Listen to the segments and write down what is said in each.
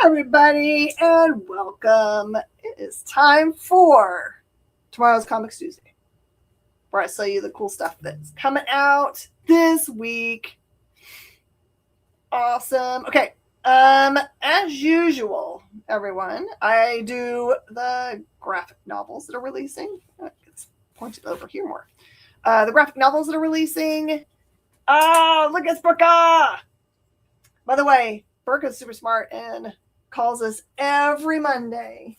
Everybody, and welcome. It is time for tomorrow's Comics Tuesday, where I show you the cool stuff that's coming out this week. Awesome. Okay. As usual, everyone, I do the graphic novels that are releasing. It's pointed over here more. The graphic novels that are releasing. Oh, look at Burka! By the way, Burka's super smart and calls us every Monday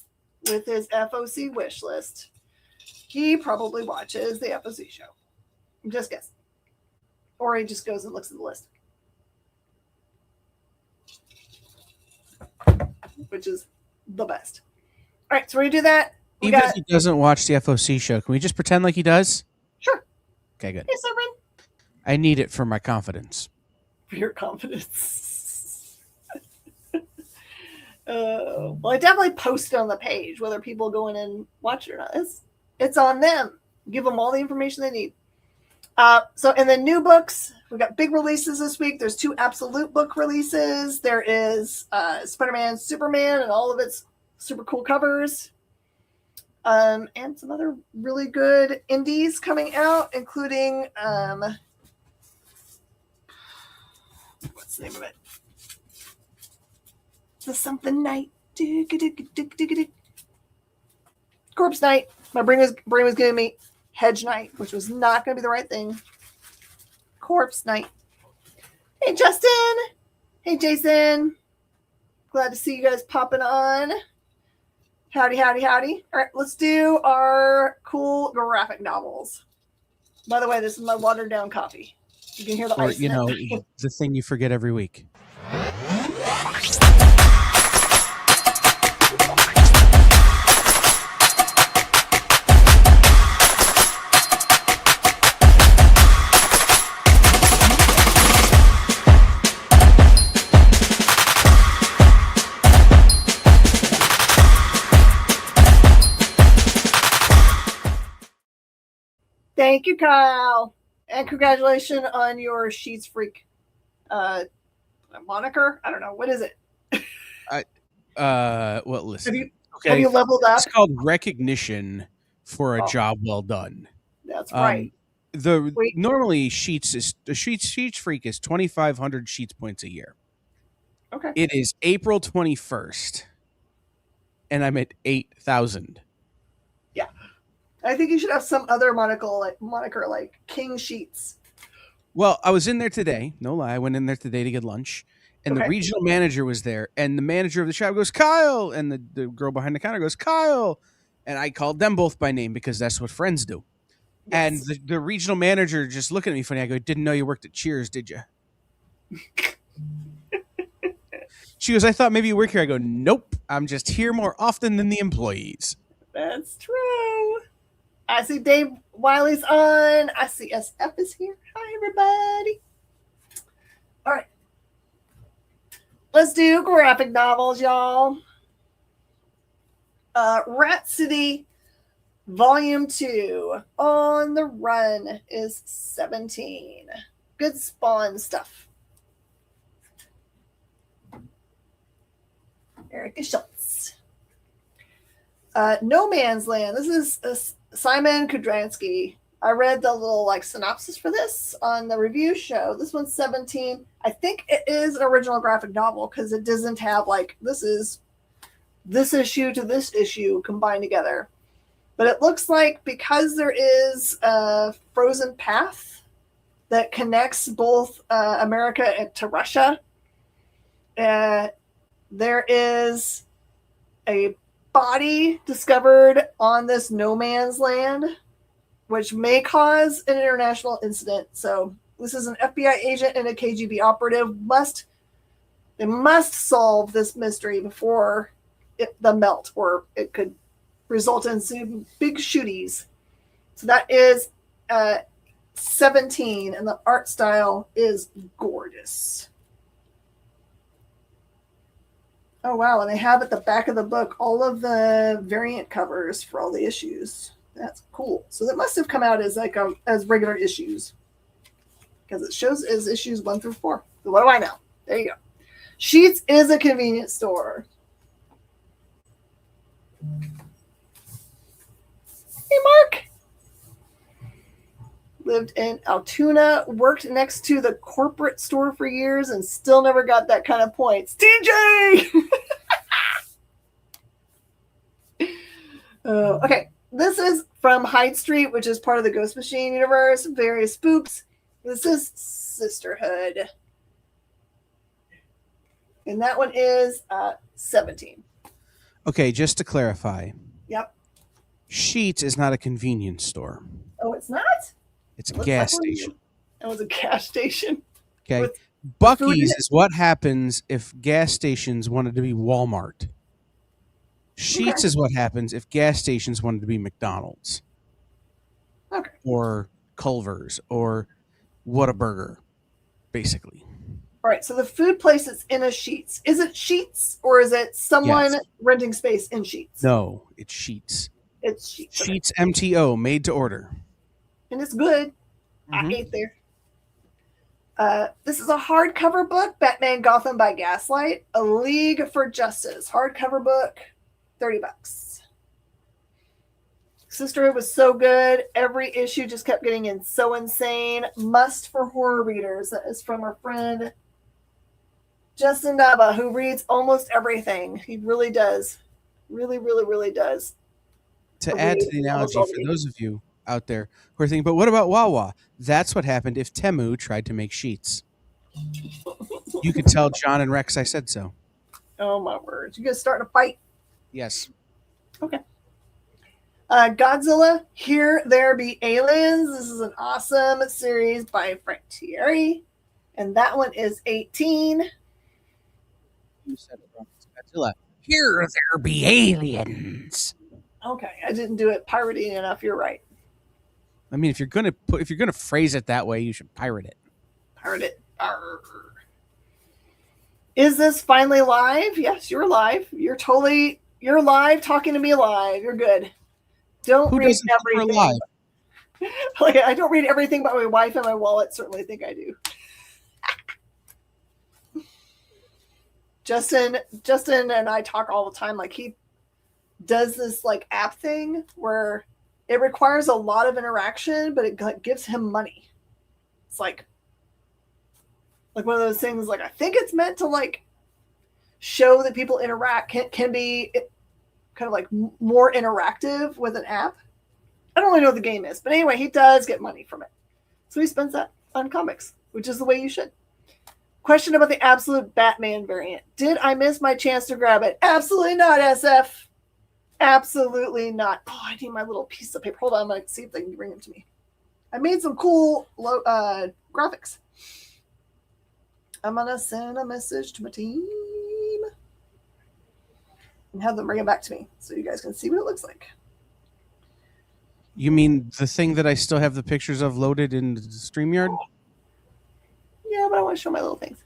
with his FOC wish list. He probably watches the FOC show. I'm just guessing. Or he just goes and looks at the list. Which is the best. All right, so we're going to do that. Even if he doesn't watch the FOC show, can we just pretend like he does? Sure. Okay, good. Hey, Sovereign. I need it for my confidence. For your confidence. Well, I definitely post it on the page, whether people go in and watch it or not. It's on them. Give them all the information they need. So in the new books, we've got big releases this week. There's 2 absolute book releases. There is Spider-Man, Superman, and all of its super cool covers. And some other really good indies coming out, including what's the name of it? The something night. Corpse Night. My brain was giving me Hedge Night, which was not going to be the right thing. Corpse Night. Hey, Justin. Hey, Jason. Glad to see you guys popping on. Howdy, howdy, howdy. All right, let's do our cool graphic novels. By the way, this is my watered down coffee. You can hear the ice. The thing you forget every week. Thank you, Kyle. And congratulations on your Sheets Freak moniker. I don't know. What is it? Well, listen. Have you leveled up? It's called recognition for a job well done. That's right. Normally Sheets Freak is 2,500 Sheets points a year. Okay. It is April 21st, and I'm at 8,000. Yeah. I think you should have some other moniker like King Sheets. Well, I was in there today. No lie. I went in there today to get lunch. And the regional manager was there. And the manager of the shop goes, Kyle. And the girl behind the counter goes, Kyle. And I called them both by name because that's what friends do. Yes. And the regional manager just looking at me funny. I go, didn't know you worked at Cheers, did you? She goes, I thought maybe you work here. I go, nope. I'm just here more often than the employees. That's true. I see Dave Wiley's on. I see SF is here. Hi, everybody. All right. Let's do graphic novels, y'all. Rat City Volume 2. On the Run is 17. Good Spawn stuff. Erica Schultz. No Man's Land. This is Simon Kudransky. I read the little synopsis for this on the review show. This one's 17. I think it is an original graphic novel because it doesn't have this is this issue to this issue combined together. But it looks like because there is a frozen path that connects both America to Russia, there is a body discovered on this no man's land, which may cause an international incident. So this is an FBI agent and a KGB operative. They must solve this mystery before the melt, or it could result in some big shooties. So that is 17, and the art style is gorgeous. Oh, wow. And they have at the back of the book all of the variant covers for all the issues. That's cool. So that must have come out as as regular issues, because it shows as issues 1 through 4. So what do I know? There you go. Sheets is a convenience store. Hey, Mark. Lived in Altoona, worked next to the corporate store for years, and still never got that kind of points. TJ! Okay, this is from Hyde Street, which is part of the Ghost Machine universe. Various spooks. This is Sisterhood. And that one is 17. Okay, just to clarify. Yep. Sheets is not a convenience store. Oh, it's not? It's a gas station. It was a gas station. Okay. Buc-ee's is what happens if gas stations wanted to be Walmart. Sheets is what happens if gas stations wanted to be McDonald's. Okay. Or Culver's or Whataburger, basically. All right, so the food place is in a Sheets. Is it Sheets or is it someone renting space in Sheets? No, it's Sheets. It's Sheets. Sheets MTO, made to order. And it's good. I ate there. This is a hardcover book, Batman Gotham by Gaslight, A League for Justice. Hardcover book, $30. Sisterhood was so good. Every issue just kept getting so insane. Must for horror readers. That is from our friend Justin Daba, who reads almost everything. He really does. Really, really, really does. To add to the analogy, for those of you out there who are thinking, but what about Wawa? That's what happened if Temu tried to make sheets. You could tell John and Rex I said so. Oh, my word. You guys starting a fight? Yes. Okay. Godzilla, Here There Be Aliens. This is an awesome series by Frank Thierry. And that one is 18. You said it wrong. Godzilla, Here There Be Aliens. Okay, I didn't do it pirating enough. You're right. I mean, if you're gonna phrase it that way, you should pirate it. Pirate it. Arr. Is this finally live? Yes, you're live. You're live talking to me live. You're good. Don't Who read doesn't everything. live? Like, I don't read everything, but my wife and my wallet certainly think I do. Justin and I talk all the time. Like, he does this like app thing where it requires a lot of interaction, but it gives him money. It's like one of those things. Like, I think it's meant to like show that people interact can be kind of like more interactive with an app. I don't really know what the game is, but anyway, he does get money from it, so he spends that on comics, which is the way you should. Question about the Absolute Batman variant. Did I miss my chance to grab it? Absolutely not, SF. Absolutely not. Oh, I need my little piece of paper. Hold on, I'm going to see if they can bring them to me. I made some cool graphics. I'm going to send a message to my team and have them bring it back to me so you guys can see what it looks like. You mean the thing that I still have the pictures of loaded in the StreamYard? Yeah, but I want to show my little things.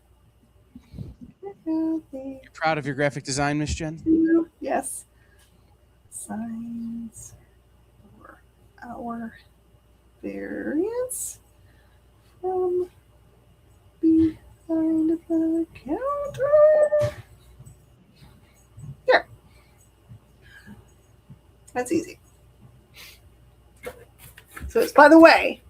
You're proud of your graphic design, Miss Jen? Yes. Signs for our variants from behind the counter. Here. That's easy. So it's, by the way,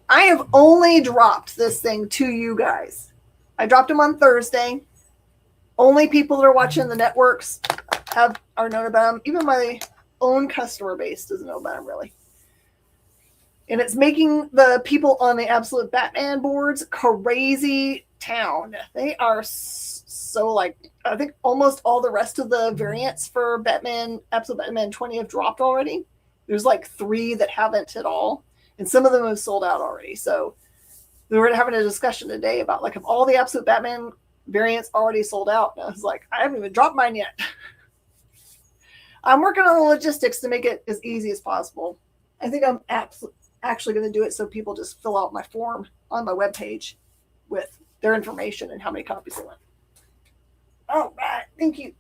I have only dropped this thing to you guys. I dropped them on Thursday. Only people that are watching the networks are known about them. Even my own customer base doesn't know about them, really. And it's making the people on the Absolute Batman boards crazy town. They are so like, I think almost all the rest of the variants for Batman, Absolute Batman 20 have dropped already. There's like 3 that haven't at all. And some of them have sold out already. So we were having a discussion today about like, if all the Absolute Batman variants already sold out. And I was like, I haven't even dropped mine yet. I'm working on the logistics to make it as easy as possible. I think I'm actually going to do it so people just fill out my form on my webpage with their information and how many copies they want. All right. Thank you.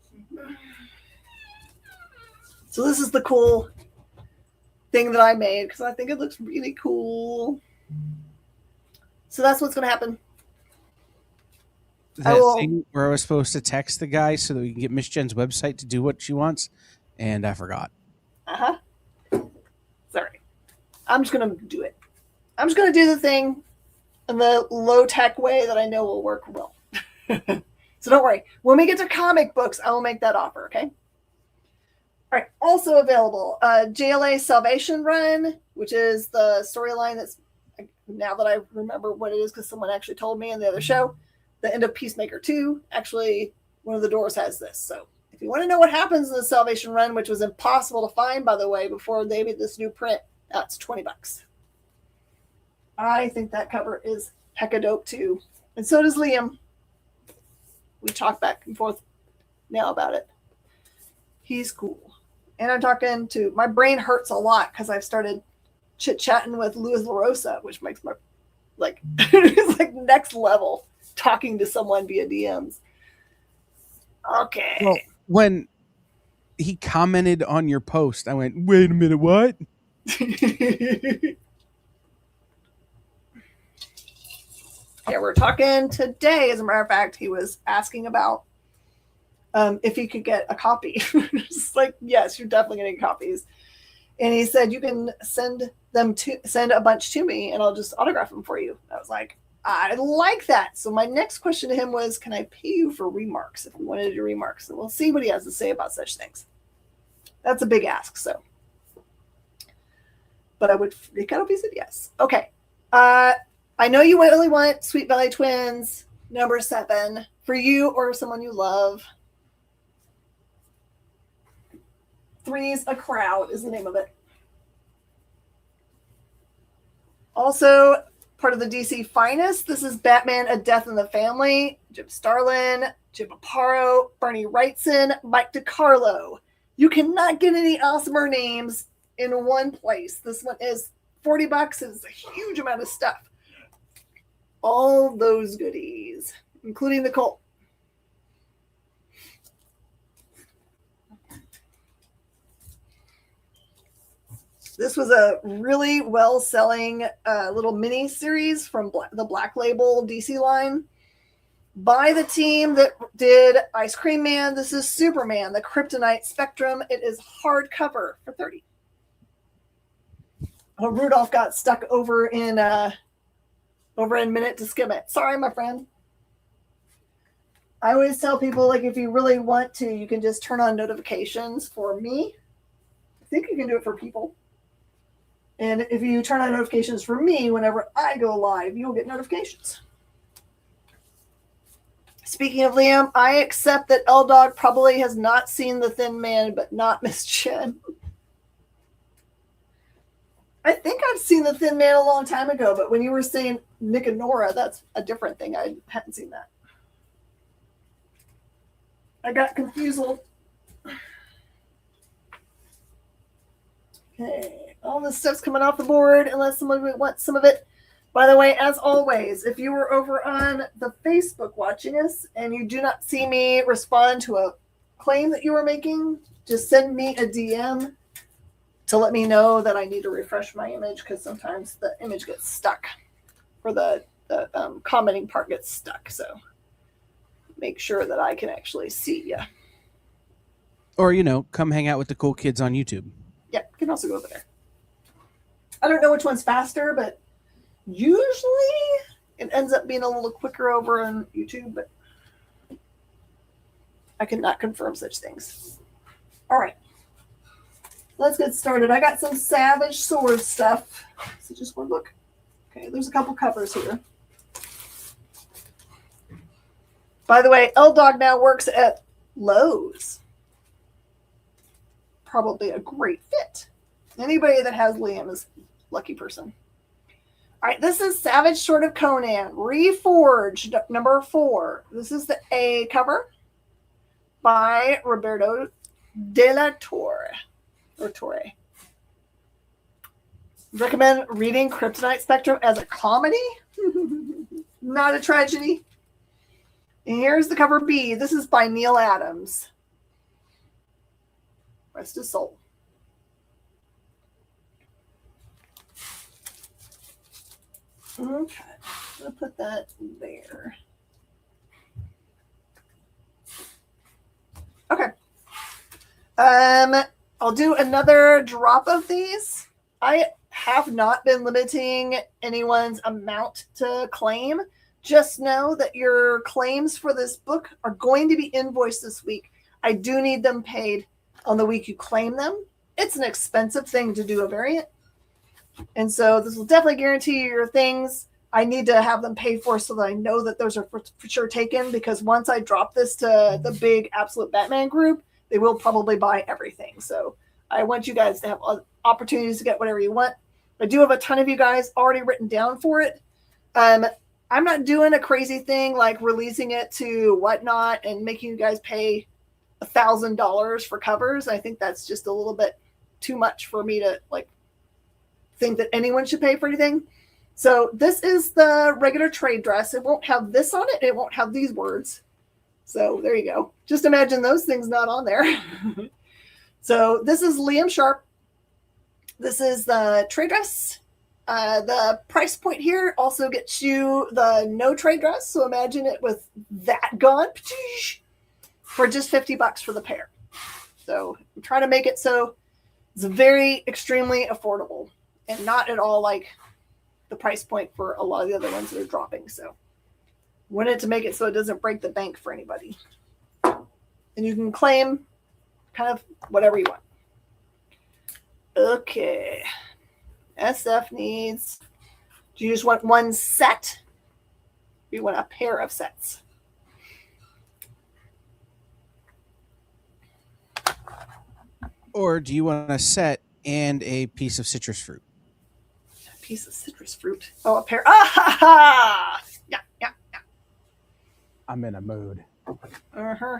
So this is the cool thing that I made because I think it looks really cool. So that's what's going to happen. I that will. thing where I was supposed to text the guy so that we can get Miss Jen's website to do what she wants, and I forgot. Uh huh. Sorry. I'm just gonna do it. I'm just gonna do the thing in the low tech way that I know will work well. So don't worry. When we get to comic books, I will make that offer. Okay. All right. Also available, JLA Salvation Run, which is the storyline that's, now that I remember what it is because someone actually told me in the other show, the end of Peacemaker 2. Actually, one of the doors has this. So if you want to know what happens in the Salvation Run, which was impossible to find, by the way, before they made this new print, that's $20. I think that cover is hecka dope too. And so does Liam. We talk back and forth now about it. He's cool. And I'm talking to, my brain hurts a lot because I've started chit-chatting with Luis LaRosa, which makes my, like, it's like next level talking to someone via DMs. Okay. Well, when he commented on your post, I went, wait a minute, what? Yeah, we're talking today. As a matter of fact, he was asking about if he could get a copy. Just like, yes, you're definitely getting copies. And he said you can send a bunch to me, and I'll just autograph them for you. I was like, I like that. So my next question to him was, can I pay you for remarks if you wanted to do remarks? And we'll see what he has to say about such things. That's a big ask. So, but I would freak out if he said yes. Okay. I know you really want Sweet Valley Twins #7 for you or someone you love. Three's a Crowd is the name of it. Also, part of the DC Finest, this is Batman: A Death in the Family. Jim Starlin, Jim Aparo, Bernie Wrightson, Mike DiCarlo. You cannot get any awesomer names in one place. This one is $40. It's a huge amount of stuff. All those goodies, including the Colt. This was a really well-selling little mini series from the Black Label DC line by the team that did Ice Cream Man. This is Superman, the Kryptonite Spectrum. It is hardcover for $30. Oh, Rudolph got stuck over in Minute to Skim It. Sorry, my friend. I always tell people, like, if you really want to, you can just turn on notifications for me. I think you can do it for people. And if you turn on notifications for me, whenever I go live, you'll get notifications. Speaking of Liam, I accept that L-Dog probably has not seen The Thin Man, but not Miss Jen. I think I've seen The Thin Man a long time ago, but when you were saying Nick and Nora, that's a different thing. I hadn't seen that. I got confused. Okay, all this stuff's coming off the board unless someone wants some of it. By the way, as always, if you were over on the Facebook watching us and you do not see me respond to a claim that you were making, just send me a DM to let me know that I need to refresh my image, because sometimes the image gets stuck, or the commenting part gets stuck. So make sure that I can actually see you. Or, come hang out with the cool kids on YouTube. Yeah, you can also go over there. I don't know which one's faster, but usually it ends up being a little quicker over on YouTube, but I cannot confirm such things. All right. Let's get started. I got some Savage Sword stuff. So just one look. Okay, there's a couple covers here. By the way, L-Dog now works at Lowe's. Probably a great fit. Anybody that has Liam is a lucky person. All right, this is Savage Sword of Conan, Reforged, #4. This is the A cover by Roberto de la Torre. Or Torre. Recommend reading Kryptonite Spectrum as a comedy, not a tragedy. And here's the cover B. This is by Neil Adams. Rest his soul. Okay, I'm gonna put that there. I'll do another drop of these. I have not been limiting anyone's amount to claim. Just know that your claims for this book are going to be invoiced this week. I do need them paid on the week you claim them. It's an expensive thing to do a variant. And so this will definitely guarantee your things. I need to have them paid for so that I know that those are for sure taken, because once I drop this to the big Absolute Batman group, they will probably buy everything. So I want you guys to have opportunities to get whatever you want. I do have a ton of you guys already written down for it. I'm not doing a crazy thing like releasing it to Whatnot and making you guys pay $1,000 for covers. I think that's just a little bit too much for me to think that anyone should pay for anything. So this is the regular trade dress. It won't have this on it. It won't have these words. So there you go. Just imagine those things not on there. So this is Liam Sharp. This is the trade dress. The price point here also gets you the no trade dress. So imagine it with that gone for just $50 for the pair. So I'm trying to make it so it's very extremely affordable and not at all like the price point for a lot of the other ones that are dropping. So wanted to make it so it doesn't break the bank for anybody. And you can claim kind of whatever you want. Okay. SF needs, do you just want one set? Or you want a pair of sets? Or do you want a set and a piece of citrus fruit? A piece of citrus fruit. Oh, a pair. Ah ha ha! Yeah, yeah, yeah. I'm in a mood. Uh-huh.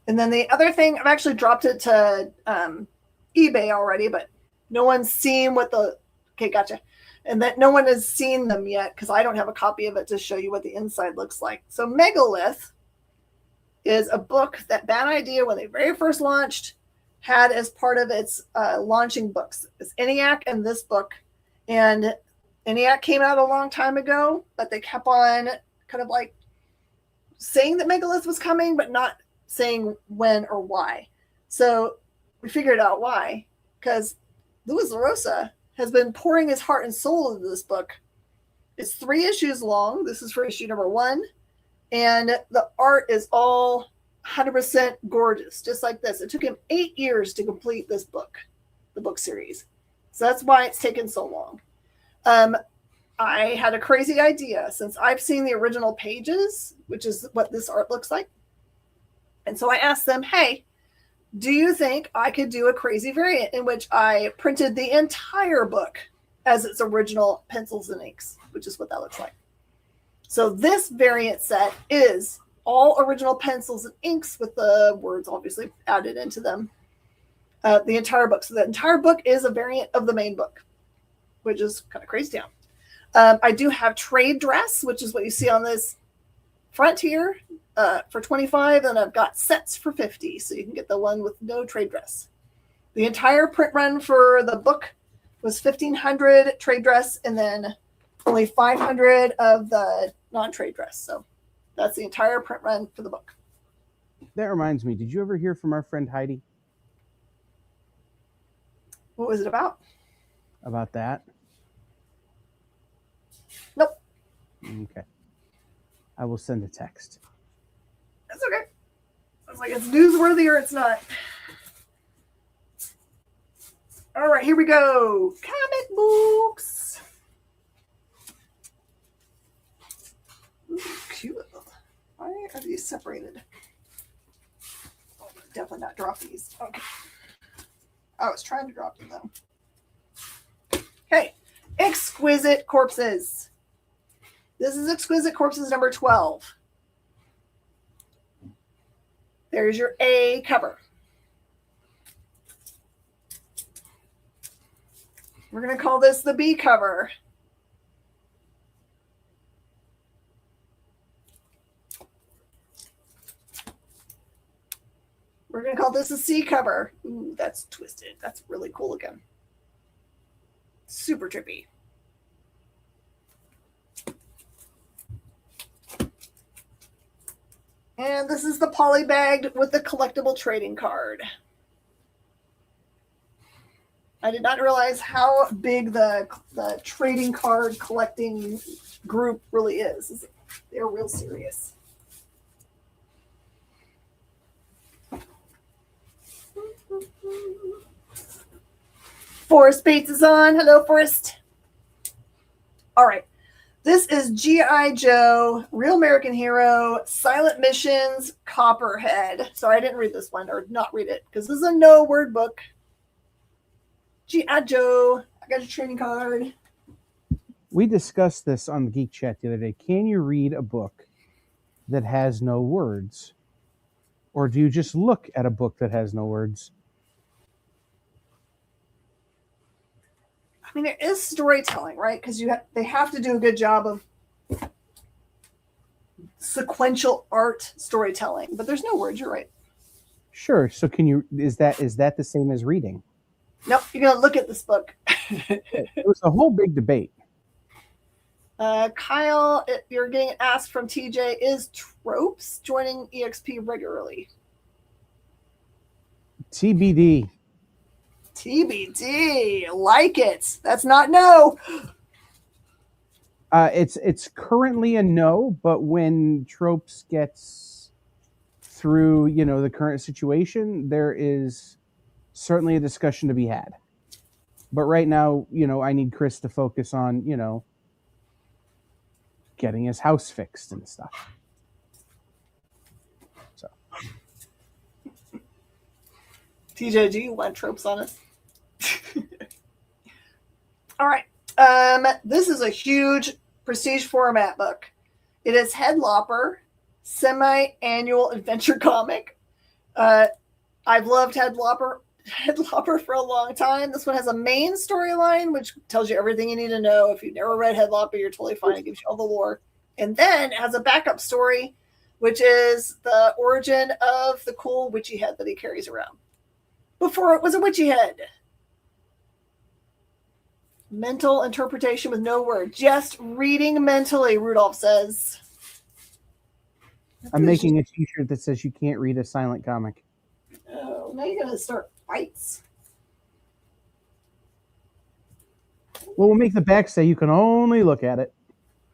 And then the other thing, I've actually dropped it to eBay already, but no one's seen what the, okay, gotcha. And that no one has seen them yet because I don't have a copy of it to show you what the inside looks like. So Megalith is a book that Bad Idea, when they very first launched, had as part of its launching books. It's ENIAC and this book. And ENIAC came out a long time ago, but they kept on kind of like saying that Megalith was coming, but not saying when or why. So we figured out why, because Louis LaRosa has been pouring his heart and soul into this book. It's 3 issues long. This is for issue number 1. And the art is all 100% gorgeous, just like this. It took him 8 years to complete this book, the book series. So that's why it's taken so long. I had a crazy idea since I've seen the original pages, which is what this art looks like. And so I asked them, hey, do you think I could do a crazy variant in which I printed the entire book as its original pencils and inks, which is what that looks like. So this variant set is all original pencils and inks with the words obviously added into them. The entire book. So the entire book is a variant of the main book, which is kind of crazy town. I do have trade dress, which is what you see on this front here, for $25, and I've got sets for $50, so you can get the one with no trade dress. The entire print run for the book was $1,500 trade dress, and then only $500 of the non-trade dress. So that's the entire print run for the book. That reminds me, did you ever hear from our friend Heidi What was it about? about that? Nope. Okay. I will send a text. That's okay. I was like, it's newsworthy or it's not. All right, here we go. Comic books. Ooh, cute. Why are these separated? Oh, definitely not drop these. Okay. I was trying to drop them though. Okay. Exquisite Corpses. This is Exquisite Corpses number 12. There's your A cover. We're going to call this the B cover. We're going to call this a C cover. Ooh, that's twisted. That's really cool looking. Super trippy. And this is the polybagged with the collectible trading card. I did not realize how big the trading card collecting group really is. They're real serious. Forrest Bates is on. Hello, Forrest. All right. This is G.I. Joe, Real American Hero, Silent Missions, Copperhead. Sorry, I didn't read this one, or not read it, because this is a no-word book. G.I. Joe, I got your training card. We discussed this on the Geek Chat the other day. Can you read a book that has no words? Or do you just look at a book that has no words? I mean, there is storytelling, right? Because they have to do a good job of sequential art storytelling, but there's no words. You're right. Sure. So is that the same as reading? Nope. You're gonna look at this book. It was a whole big debate. Kyle, you're getting asked from TJ, is Tropes joining EXP regularly? TBD. TBD. Like it. That's not no. It's currently a no, but when Tropes gets through, the current situation, there is certainly a discussion to be had. But right now, I need Chris to focus on, getting his house fixed and stuff. So, TJ, do you want Tropes on us? All right. This is a huge prestige format book. It is Headlopper, semi-annual adventure comic. I've loved Headlopper for a long time. This one has a main storyline, which tells you everything you need to know. If you've never read Headlopper, you're totally fine. It gives you all the lore. And then it has a backup story, which is the origin of the cool witchy head that he carries around. Before it was a witchy head. Mental interpretation with no word. Just reading mentally, Rudolph says. I'm making a t-shirt that says you can't read a silent comic. Oh, now you're going to start fights. Well, we'll make the back say you can only look at it.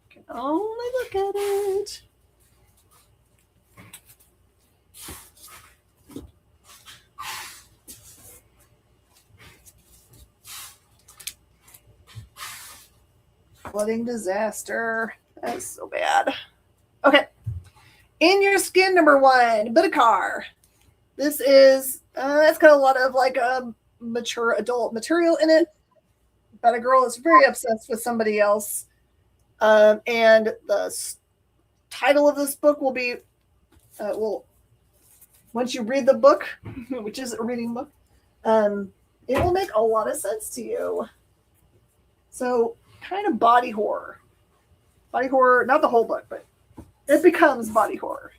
Can only look at it. Flooding disaster. That's so bad. Okay. In Your Skin, #1, Bidakar. This is, it's got a lot of like mature adult material in it. About a girl that's very obsessed with somebody else. And the title of this book will be, once you read the book, which is a reading book, it will make a lot of sense to you. So, kind of body horror. Body horror, not the whole book, but it becomes body horror.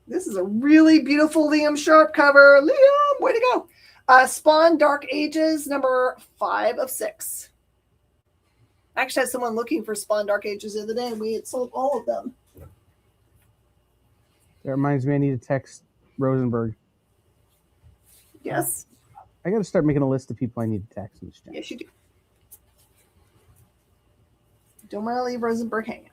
This is a really beautiful Liam Sharp cover. Liam, way to go. Spawn Dark Ages, #5 of 6. I actually had someone looking for Spawn Dark Ages the other day, and we had sold all of them. That reminds me, I need to text Rosenberg. Yes? I got to start making a list of people I need to text in this chat. Yes, you do. Don't want to leave Rosenberg hanging.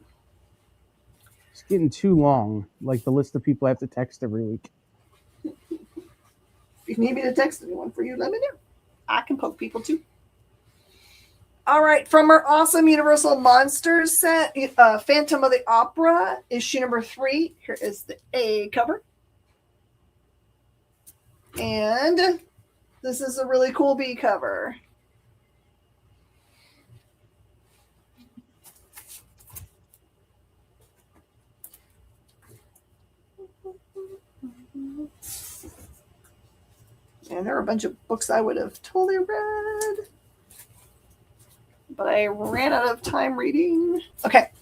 It's getting too long, like the list of people I have to text every week. If you need me to text anyone for you, let me know. I can poke people too. All right, from our awesome Universal Monsters set, Phantom of the Opera, issue #3. Here is the A cover. And this is a really cool B cover. And there are a bunch of books I would have totally read, but I ran out of time reading. Okay.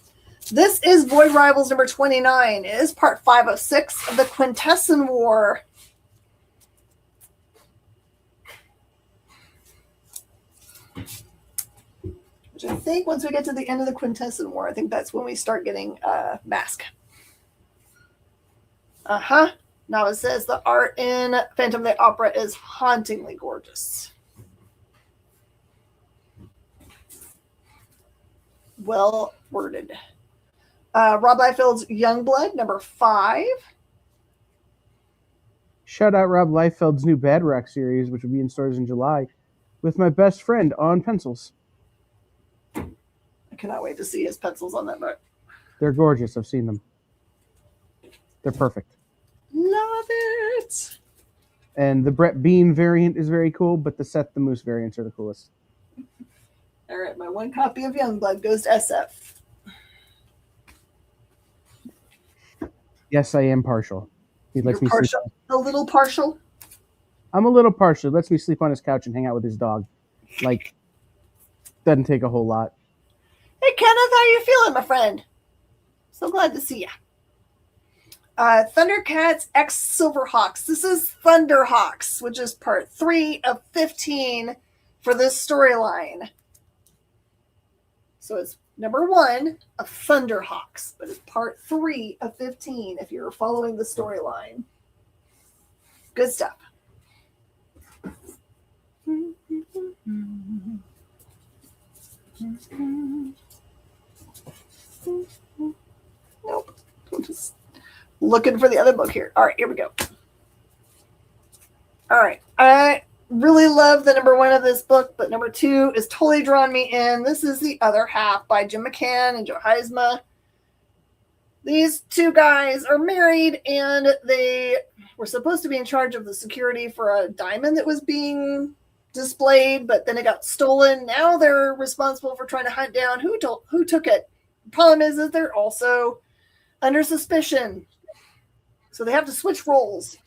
This is Void Rivals #29. It is part 5 of 6 of the Quintesson War. Which which I think once we get to the end of the Quintessence War, I think that's when we start getting Mask. Now it says the art in Phantom of the Opera is hauntingly gorgeous. Well worded. Rob Liefeld's Youngblood, number 5. Shout out Rob Liefeld's new Bad Rock series, which will be in stores in July, with my best friend on pencils. I cannot wait to see his pencils on that book. They're gorgeous. I've seen them. They're perfect. Love it. And the Brett Bean variant is very cool, but the Seth the Moose variants are the coolest. All right, my one copy of Youngblood goes to SF. Yes, I am partial. He lets me partial. sleep. A little partial? I'm a little partial. He lets me sleep on his couch and hang out with his dog. Like, doesn't take a whole lot. Hey, Kenneth, how you feeling, my friend? So glad to see you. Thundercats X Silverhawks. This is Thunderhawks, which is part 3 of 15 for this storyline. So it's number 1 of Thunderhawks, but it's part 3 of 15 if you're following the storyline. Good stuff. Nope. I'm just looking for the other book here. All right, here we go. All right. I really love the number 1 of this book, but number 2 is totally drawn me in. This is The Other Half by Jim McCann and Joe Heisma. These two guys are married, and they were supposed to be in charge of the security for a diamond that was being displayed, but then it got stolen. Now they're responsible for trying to hunt down who took it. The problem is that they're also under suspicion. So they have to switch roles.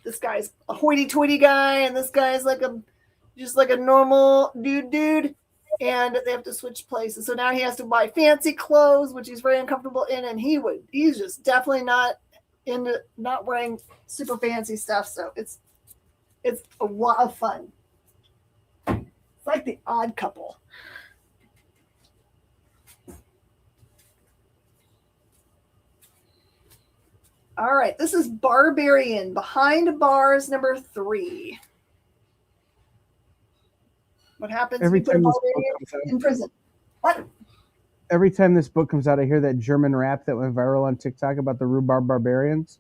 This guy's a hoity-toity guy, and this guy's just like a normal dude. And they have to switch places. So now he has to buy fancy clothes, which he's very uncomfortable in, and he's just definitely not wearing super fancy stuff. So it's a lot of fun. It's like The Odd Couple. All right, this is Barbarian, Behind Bars, number 3. What happens Every if you put a barbarian in prison? What? Every time this book comes out, I hear that German rap that went viral on TikTok about the rhubarb barbarians.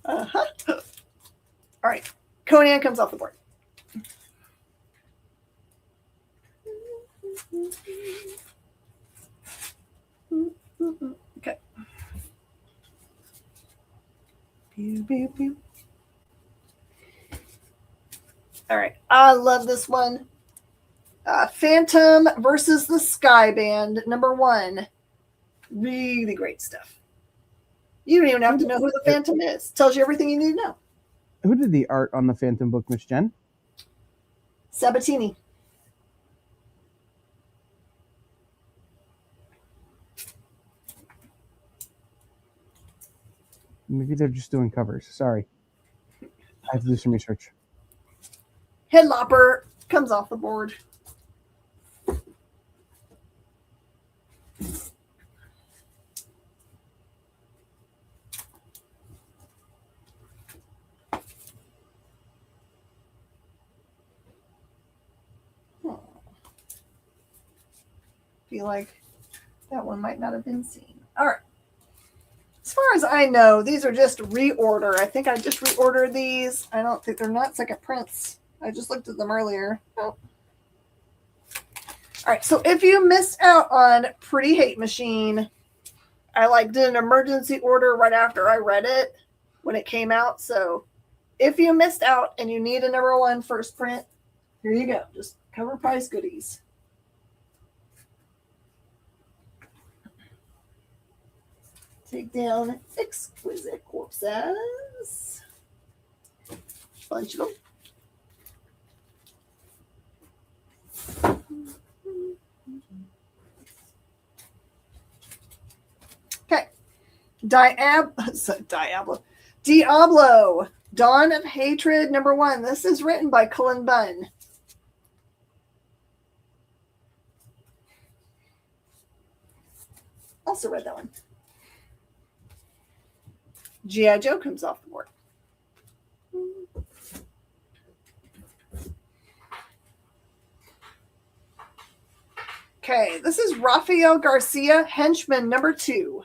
Uh-huh. All right, Conan comes off the board. Okay. Pew, pew, pew. All right. I love this one. Phantom versus the Sky Band, number 1. Really great stuff. You don't even have to know who the Phantom is. Tells you everything you need to know. Who did the art on the Phantom book, Miss Jen? Sabatini. Maybe they're just doing covers. Sorry. I have to do some research. Headlopper comes off the board. Feel like that one might not have been seen. All right. As far as I know, these are just reorder. I think I just reordered these. I don't think they're not second prints. I just looked at them earlier. Oh. All right. So if you missed out on Pretty Hate Machine, I did an emergency order right after I read it when it came out. So if you missed out and you need a number 1 first print, here you go. Just cover price goodies. Take down Exquisite Corpses. Bunch of them. Okay. Diablo. Dawn of Hatred, number 1. This is written by Cullen Bunn. Also read that one. G.I. Joe comes off the board. Okay, this is Rafael Garcia, Henchman number 2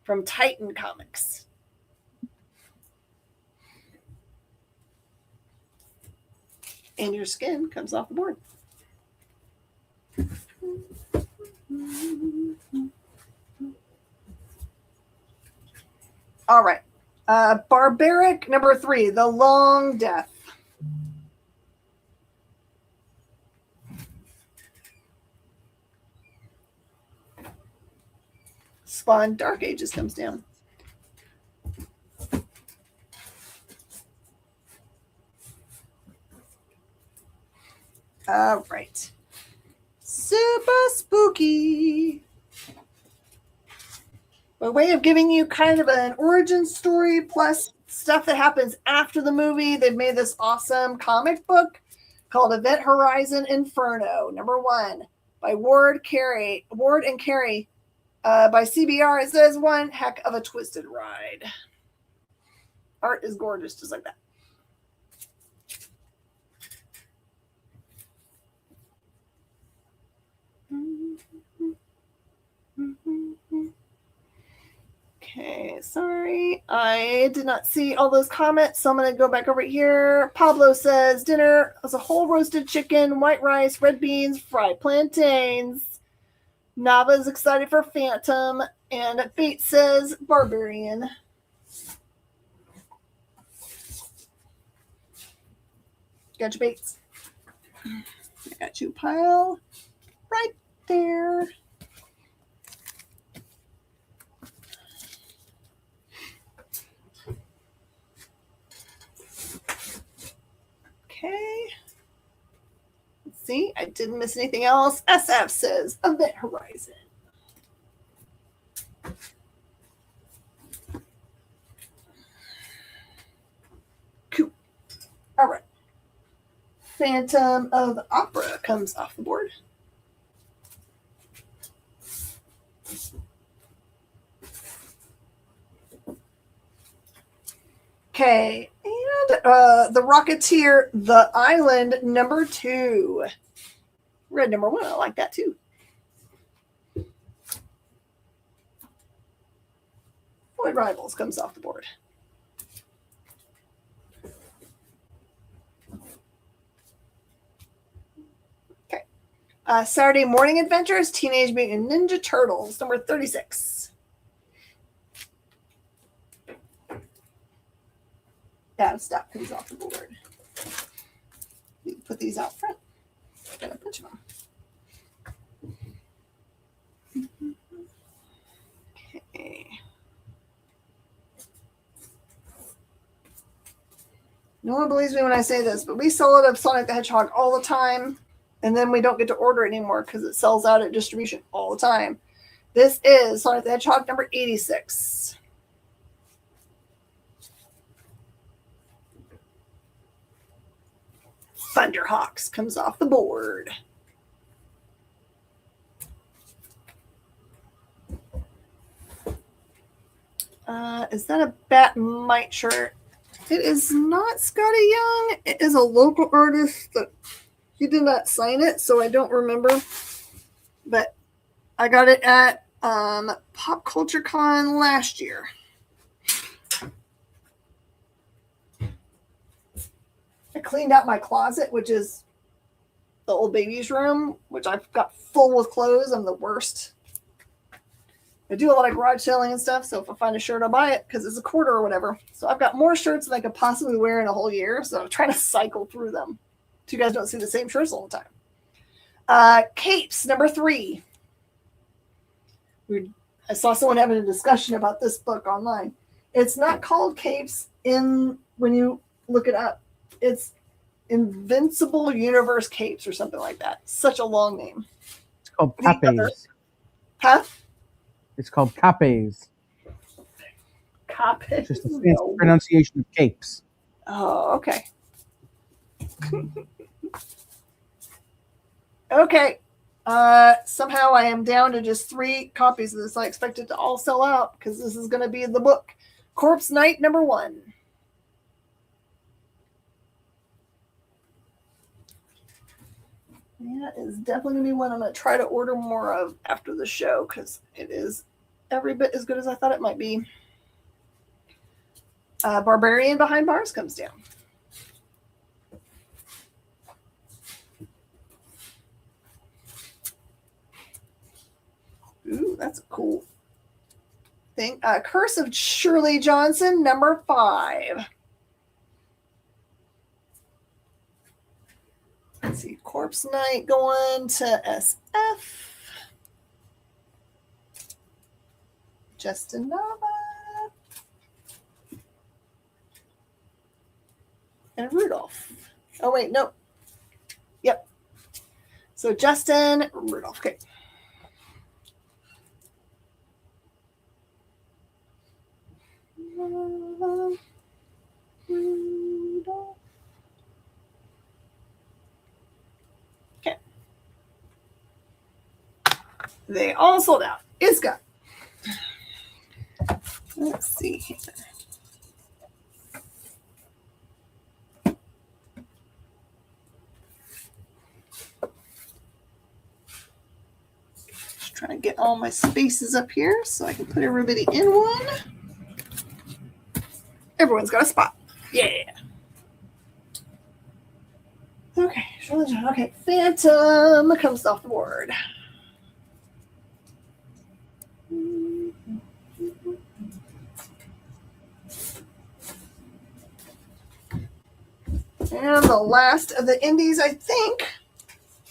from Titan Comics. And your skin comes off the board. All right. Barbaric number 3, The Long Death. Spawn Dark Ages comes down. All right. Super spooky. By way of giving you kind of an origin story plus stuff that happens after the movie, they've made this awesome comic book called Event Horizon Inferno, number 1, by Ward and Carey. By CBR, it says one heck of a twisted ride. Art is gorgeous, just like that. Okay, sorry. I did not see all those comments, so I'm going to go back over here. Pablo says, dinner was a whole roasted chicken, white rice, red beans, fried plantains. Nava's excited for Phantom, and Bates says, Barbarian. Got your Bates. I got you, pile right there. Okay. Let's see. I didn't miss anything else. SF says Event Horizon. Cool. All right. Phantom of the Opera comes off the board. Okay, and The Rocketeer, The Island, number 2. Red number 1, I like that too. Void Rivals comes off the board. Okay. Saturday Morning Adventures, Teenage Mutant Ninja Turtles, number 36. Out of stock comes off the board. You put these out front. Got a bunch of them. Okay. No one believes me when I say this, but we sell it of Sonic the Hedgehog all the time, and then we don't get to order it anymore because it sells out at distribution all the time. This is Sonic the Hedgehog number 86. Thunderhawks comes off the board. Is that a Batmite shirt? It is not Scotty Young. It is a local artist that he did not sign it, so I don't remember. But I got it at Pop Culture Con last year. I cleaned out my closet, which is the old baby's room, which I've got full with clothes. I'm the worst. I do a lot of garage selling and stuff, so if I find a shirt, I'll buy it because it's a quarter or whatever. So I've got more shirts than I could possibly wear in a whole year, so I'm trying to cycle through them so you guys don't see the same shirts all the time. Capes, number 3. I saw someone having a discussion about this book online. It's not called Capes when you look it up. It's Invincible Universe Capes or something like that. Such a long name. It's called Capes. Huh? It's called Capes. Capes. Just a fancy pronunciation of capes. Oh, okay. Okay. Somehow I am down to just 3 copies of this. I expect it to all sell out because this is going to be the book. Corpse Night #1. That is definitely going to be one I'm going to try to order more of after the show because it is every bit as good as I thought it might be. Barbarian Behind Bars comes down. Ooh, that's a cool thing. Curse of Shirley Johnson #5. Let's see, Corpse Night going to SF. Justin Nava. And Rudolph. Oh, wait, no. Yep. So Justin, Rudolph. Okay. Rudolph. Okay. They all sold out. It's got. Let's see here. Just trying to get all my spaces up here so I can put everybody in one. Everyone's got a spot. Yeah. Okay. Okay. Phantom comes off the board. And the last of the indies, I think,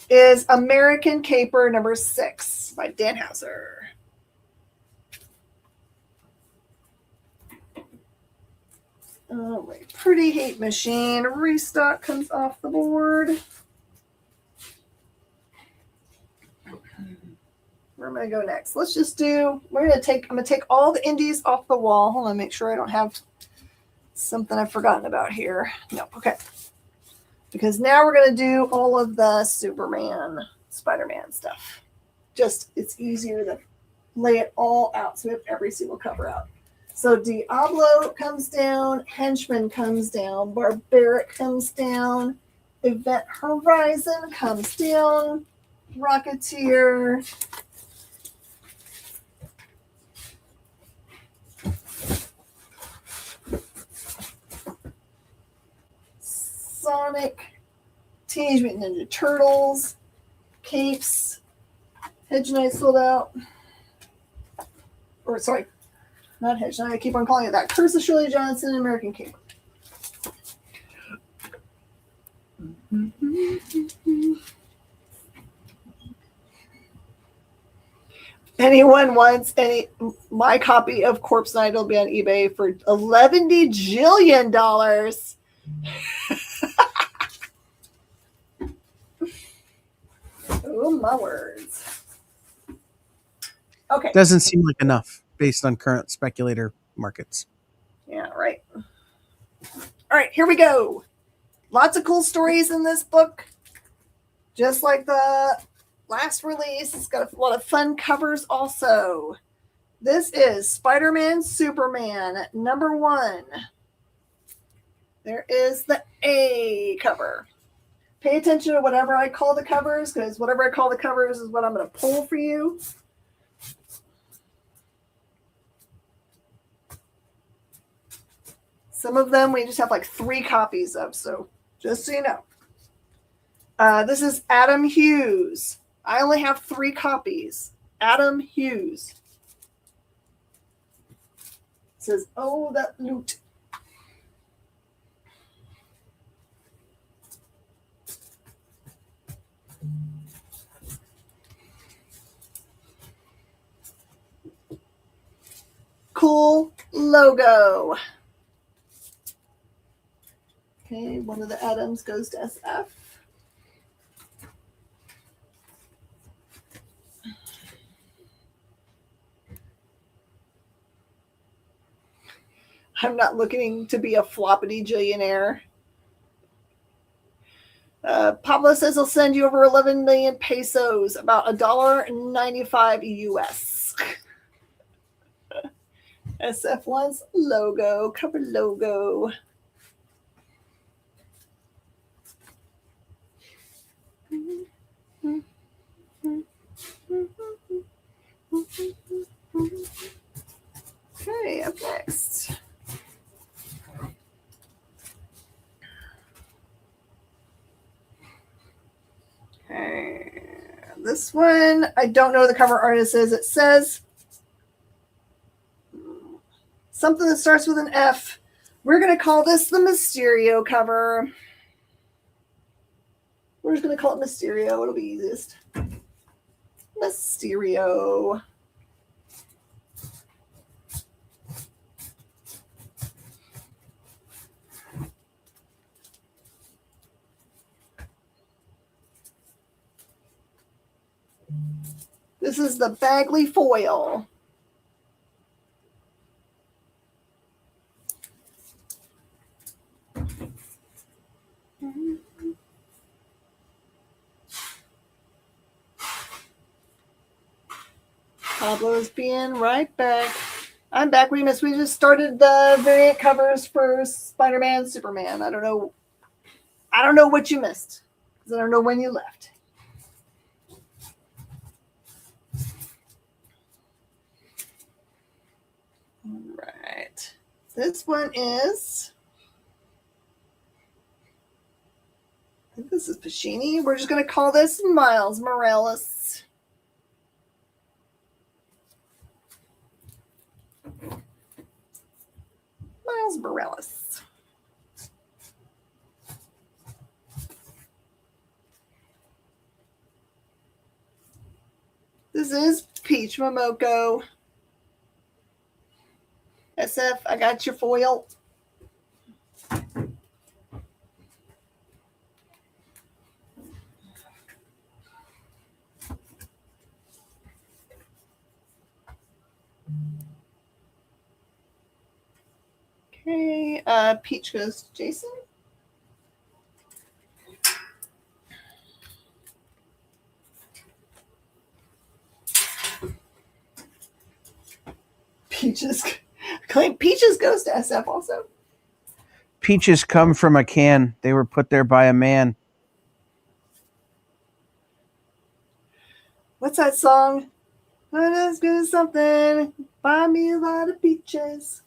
is American Caper #6 by Dan Hauser. Oh, wait. Pretty Hate Machine. Restock comes off the board. Where am I going to go next? Let's just do, I'm going to take all the indies off the wall. Hold on, make sure I don't have something I've forgotten about here. No, okay. Because now we're going to do all of the Superman, Spider-Man stuff. Just, it's easier to lay it all out so we have every single cover out. So Diablo comes down, Henchman comes down, Barbaric comes down, Event Horizon comes down, Rocketeer, Sonic, Teenage Mutant Ninja Turtles, Capes, Hedge Knight sold out. Or sorry, not Hedge Knight, I keep on calling it that. Curse of Shirley Johnson, American Caper. Anyone wants my copy of Corpse Night will be on eBay for $11 jillion. Oh, my words. Okay. Doesn't seem like enough based on current speculator markets. Yeah, right. All right, here we go. Lots of cool stories in this book. Just like the last release, it's got a lot of fun covers also. This is Spider-Man Superman #1. There is the A cover. Pay attention to whatever I call the covers, because whatever I call the covers is what I'm going to pull for you. Some of them we just have like 3 copies of, so just so you know. This is Adam Hughes. I only have 3 copies. Adam Hughes. It says, oh, that loot. Cool logo. Okay, one of the Adams goes to SF. I'm not looking to be a floppity jillionaire. Pablo says he'll send you over 11 million pesos, about $1.95 US. SF1's logo, cover logo. Okay, up next. Okay, this one, I don't know who the cover artist is. It says something that starts with an F. We're going to call this the Mysterio cover. We're just going to call it Mysterio. It'll be easiest. Mysterio. This is the Bagley foil. Pablo's being right back. I'm back. We missed. We just started the variant covers for Spider-Man, Superman. I don't know what you missed because I don't know when you left. All right. This one is. I think this is Pacini. We're just going to call this Miles Morales. Miles Morales. This is Peach Momoko. SF, I got your foil. Okay, Peach goes to Jason. Peaches goes to SF also. Peaches come from a can. They were put there by a man. What's that song? Let us do something. Buy me a lot of peaches.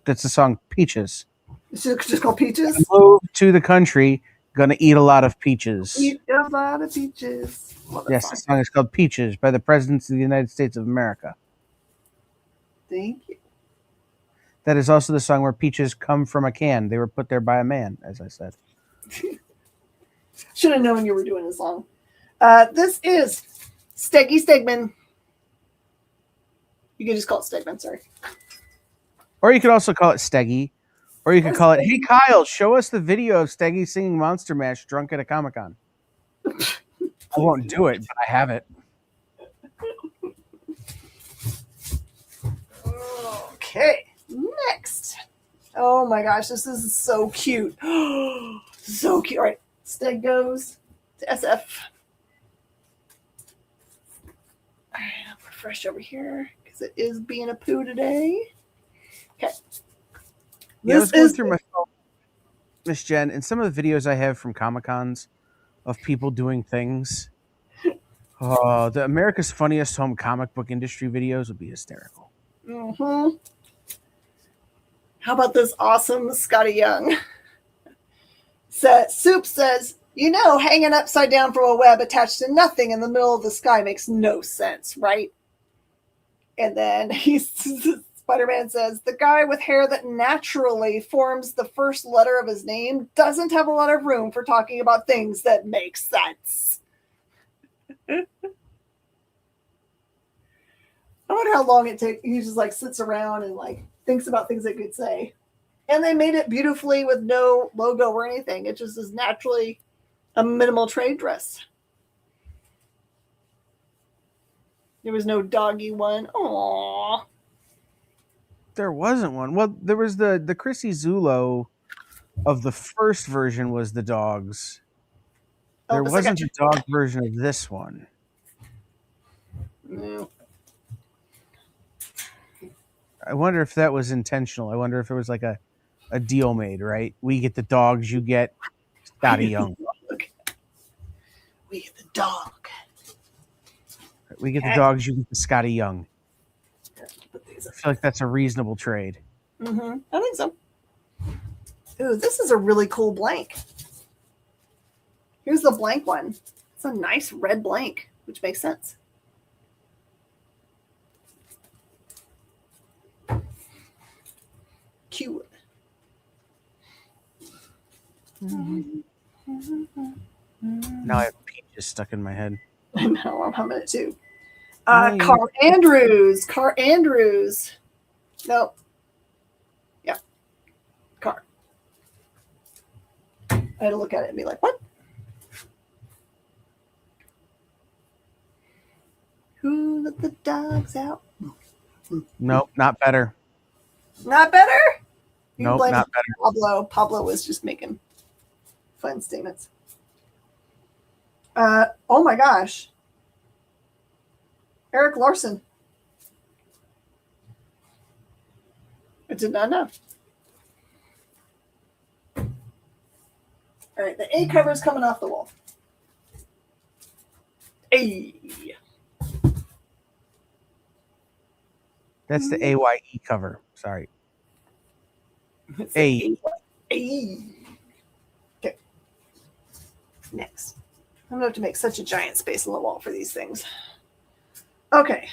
That's the song Peaches. It's just called Peaches? Move to the country. Gonna eat a lot of peaches. Eat a lot of peaches. Yes, the song is called Peaches by the Presidents of the United States of America. Thank you. That is also the song where peaches come from a can. They were put there by a man, as I said. Should have known you were doing this song. This is Steggy Stegman. You can just call it Stegman, sorry. Or you could also call it Steggy. Or you could call it, hey, Kyle, show us the video of Steggy singing Monster Mash drunk at a Comic-Con. I won't do it, but I have it. Okay, next. Oh my gosh, this is so cute. So cute. All right, Steg goes to SF. All right, I'll refresh over here because it is being a poo today. Okay. Yeah, I was going through my phone, Miss Jen, and some of the videos I have from Comic-Cons of people doing things. Oh, the America's Funniest Home Comic Book Industry videos would be hysterical. Mm-hmm. How about this awesome Scotty Young? Soup says, hanging upside down from a web attached to nothing in the middle of the sky makes no sense, right? And then Spider-Man says, the guy with hair that naturally forms the first letter of his name doesn't have a lot of room for talking about things that make sense. I wonder how long it takes. He just sits around and thinks about things they could say. And they made it beautifully with no logo or anything. It just is naturally a minimal trade dress. There was no doggy one. Aww. There wasn't one. Well, there was the Chrissy Zulo of the first version was the dogs. There but I got wasn't a dog version of this one. no. I wonder if that was intentional. I wonder if it was like a deal made, right? We get the dogs, you get Scotty Young. We get the dog. We get the Okay. dogs, you get the Scotty Young. Put these I feel like that's a reasonable trade. Mm-hmm. I think so. Ooh, this is a really cool blank. Here's the blank one. It's a nice red blank, which makes sense. Cute. Now I have peaches stuck in my head. I know, I'm humming it too. Carl Andrews. Carl Andrews. Nope. Yeah. Car. I had to look at it and be like, what? Who let the dogs out? Nope, not better. Not better? You Nope, blame not better. Pablo. Pablo was just making fun statements. Oh my gosh. Eric Larson. I did not know. All right, the A cover is coming off the wall. A. That's the AYE cover. Sorry. A. Okay. Next. I'm going to have to make such a giant space on the wall for these things. Okay.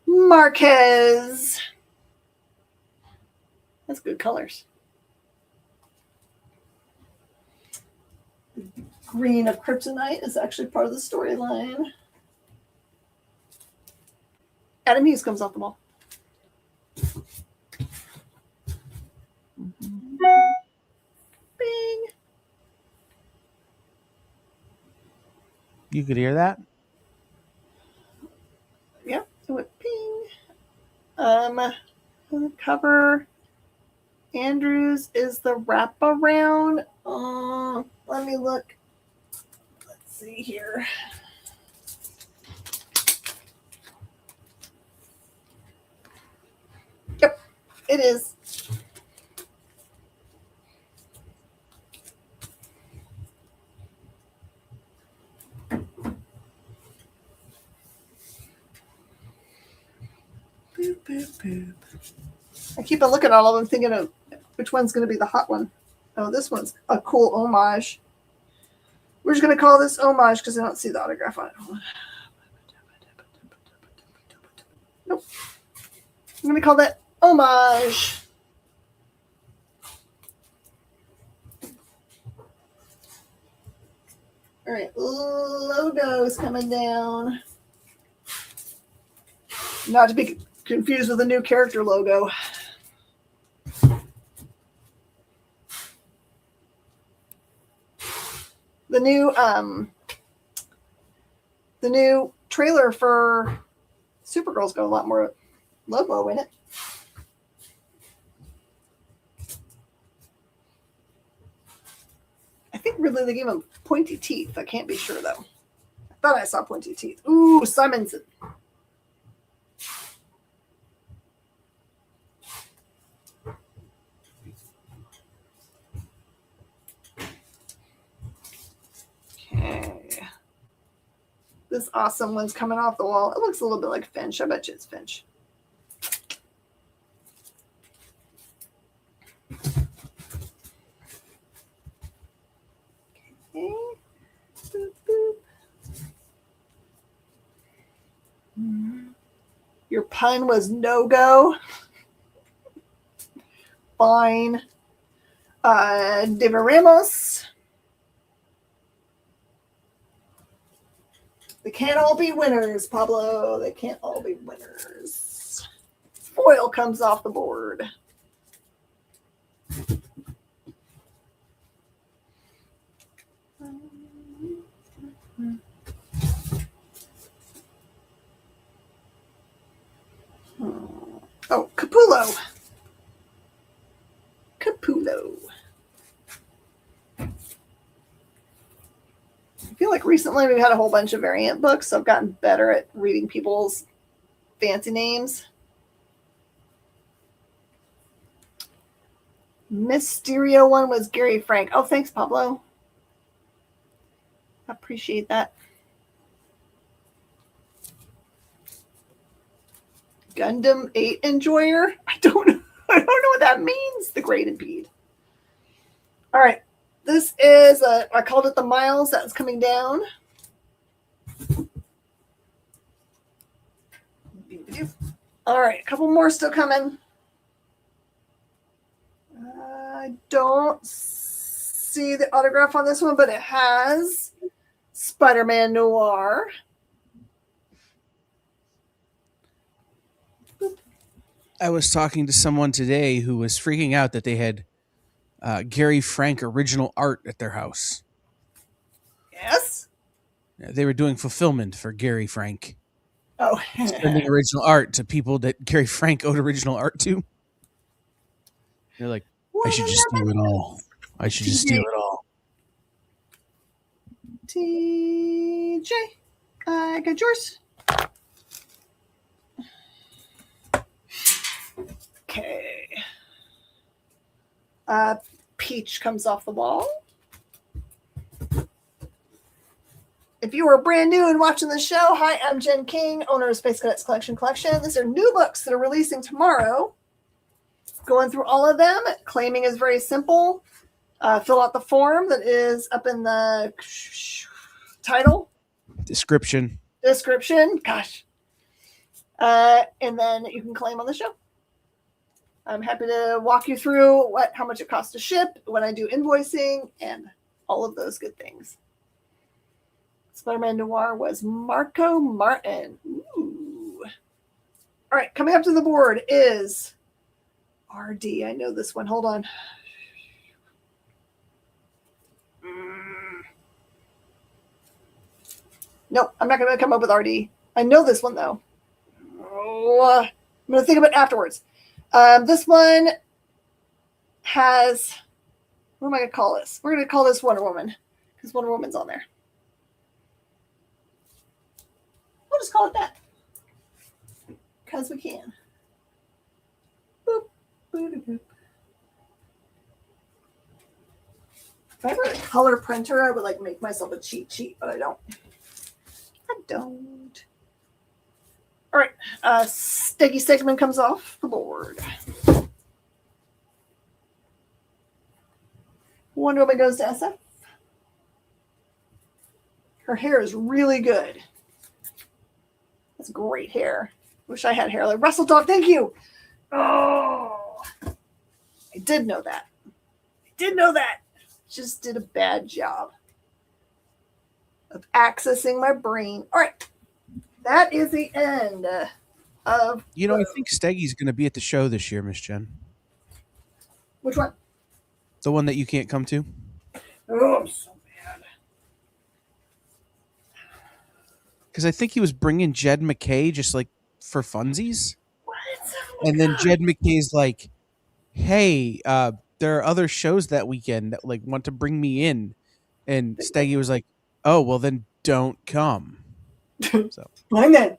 Marquez. That's good colors. Green of Kryptonite is actually part of the storyline. Adam Hughes comes off the wall. Bing. You could hear that? Yeah, it went ping. The cover. Andrews is the wraparound. Let me look. Let's see here. Yep, it is. Boop, boop, boop. I keep on looking at all of them thinking of which one's going to be the hot one. Oh, this one's a cool homage. We're just going to call this homage because I don't see the autograph on it. Nope. I'm going to call that homage. All right, logo's coming down. Not to be confused with the new character logo. The new trailer for Supergirl's got a lot more logo in it. I think really they gave him pointy teeth. I can't be sure though. I thought I saw pointy teeth. Ooh, Simonson. Okay. This awesome one's coming off the wall. It looks a little bit like Finch. I bet you it's Finch. Okay. Boop, boop. Your pun was no go. Fine. Diveremos. They can't all be winners, Pablo. They can't all be winners. Foil comes off the board. Oh, Capullo. Capullo. I feel like like recently we've had a whole bunch of variant books, so I've gotten better at reading people's fancy names. Mysterio one was Gary Frank. Oh, thanks, Pablo. Appreciate that. Gundam 8 Enjoyer? I don't know what that means. The Great Impede. All right. This is, I called it the Miles. That's coming down. All right. A couple more still coming. I don't see the autograph on this one, but it has Spider-Man Noir. I was talking to someone today who was freaking out that they had Gary Frank original art at their house. Yes? They were doing fulfillment for Gary Frank. Oh. Sending original art to people that Gary Frank owed original art to. They're like, I should just steal it all. I should just steal it all. TJ, I got yours. Okay. Peach comes off the wall. If you are brand new and watching the show, hi, I'm Jen King, owner of Space Cadets Collection. These are new books that are releasing tomorrow. Going through all of them. Claiming is very simple. Fill out the form that is up in the title. Description. Gosh. And then you can claim on the show. I'm happy to walk you through how much it costs to ship, when I do invoicing, and all of those good things. Spider-Man Noir was Marco Martin. Ooh. All right, coming up to the board is RD. I know this one. Hold on. Nope, I'm not going to come up with RD. I know this one, though. Oh, I'm going to think of it afterwards. This one has, what am I going to call this? We're going to call this Wonder Woman, because Wonder Woman's on there. We'll just call it that, because we can. Boop, boop, boop. If I were a color printer, I would like make myself a cheat sheet, but I don't. All right, Steggy Stegman comes off the board. Wonder Woman goes to SF. Her hair is really good. That's great hair. Wish I had hair like Russell Dog. Thank you. Oh, I did know that. Just did a bad job of accessing my brain. All right. That is the end of... I think Steggy's going to be at the show this year, Miss Jen. Which one? The one that you can't come to? Oh, I'm so mad. Because I think he was bringing Jed McKay just like for funsies. What? And then Jed McKay's like, hey, there are other shows that weekend that like want to bring me in. And Steggy was like, oh, well then don't come. So Fine then.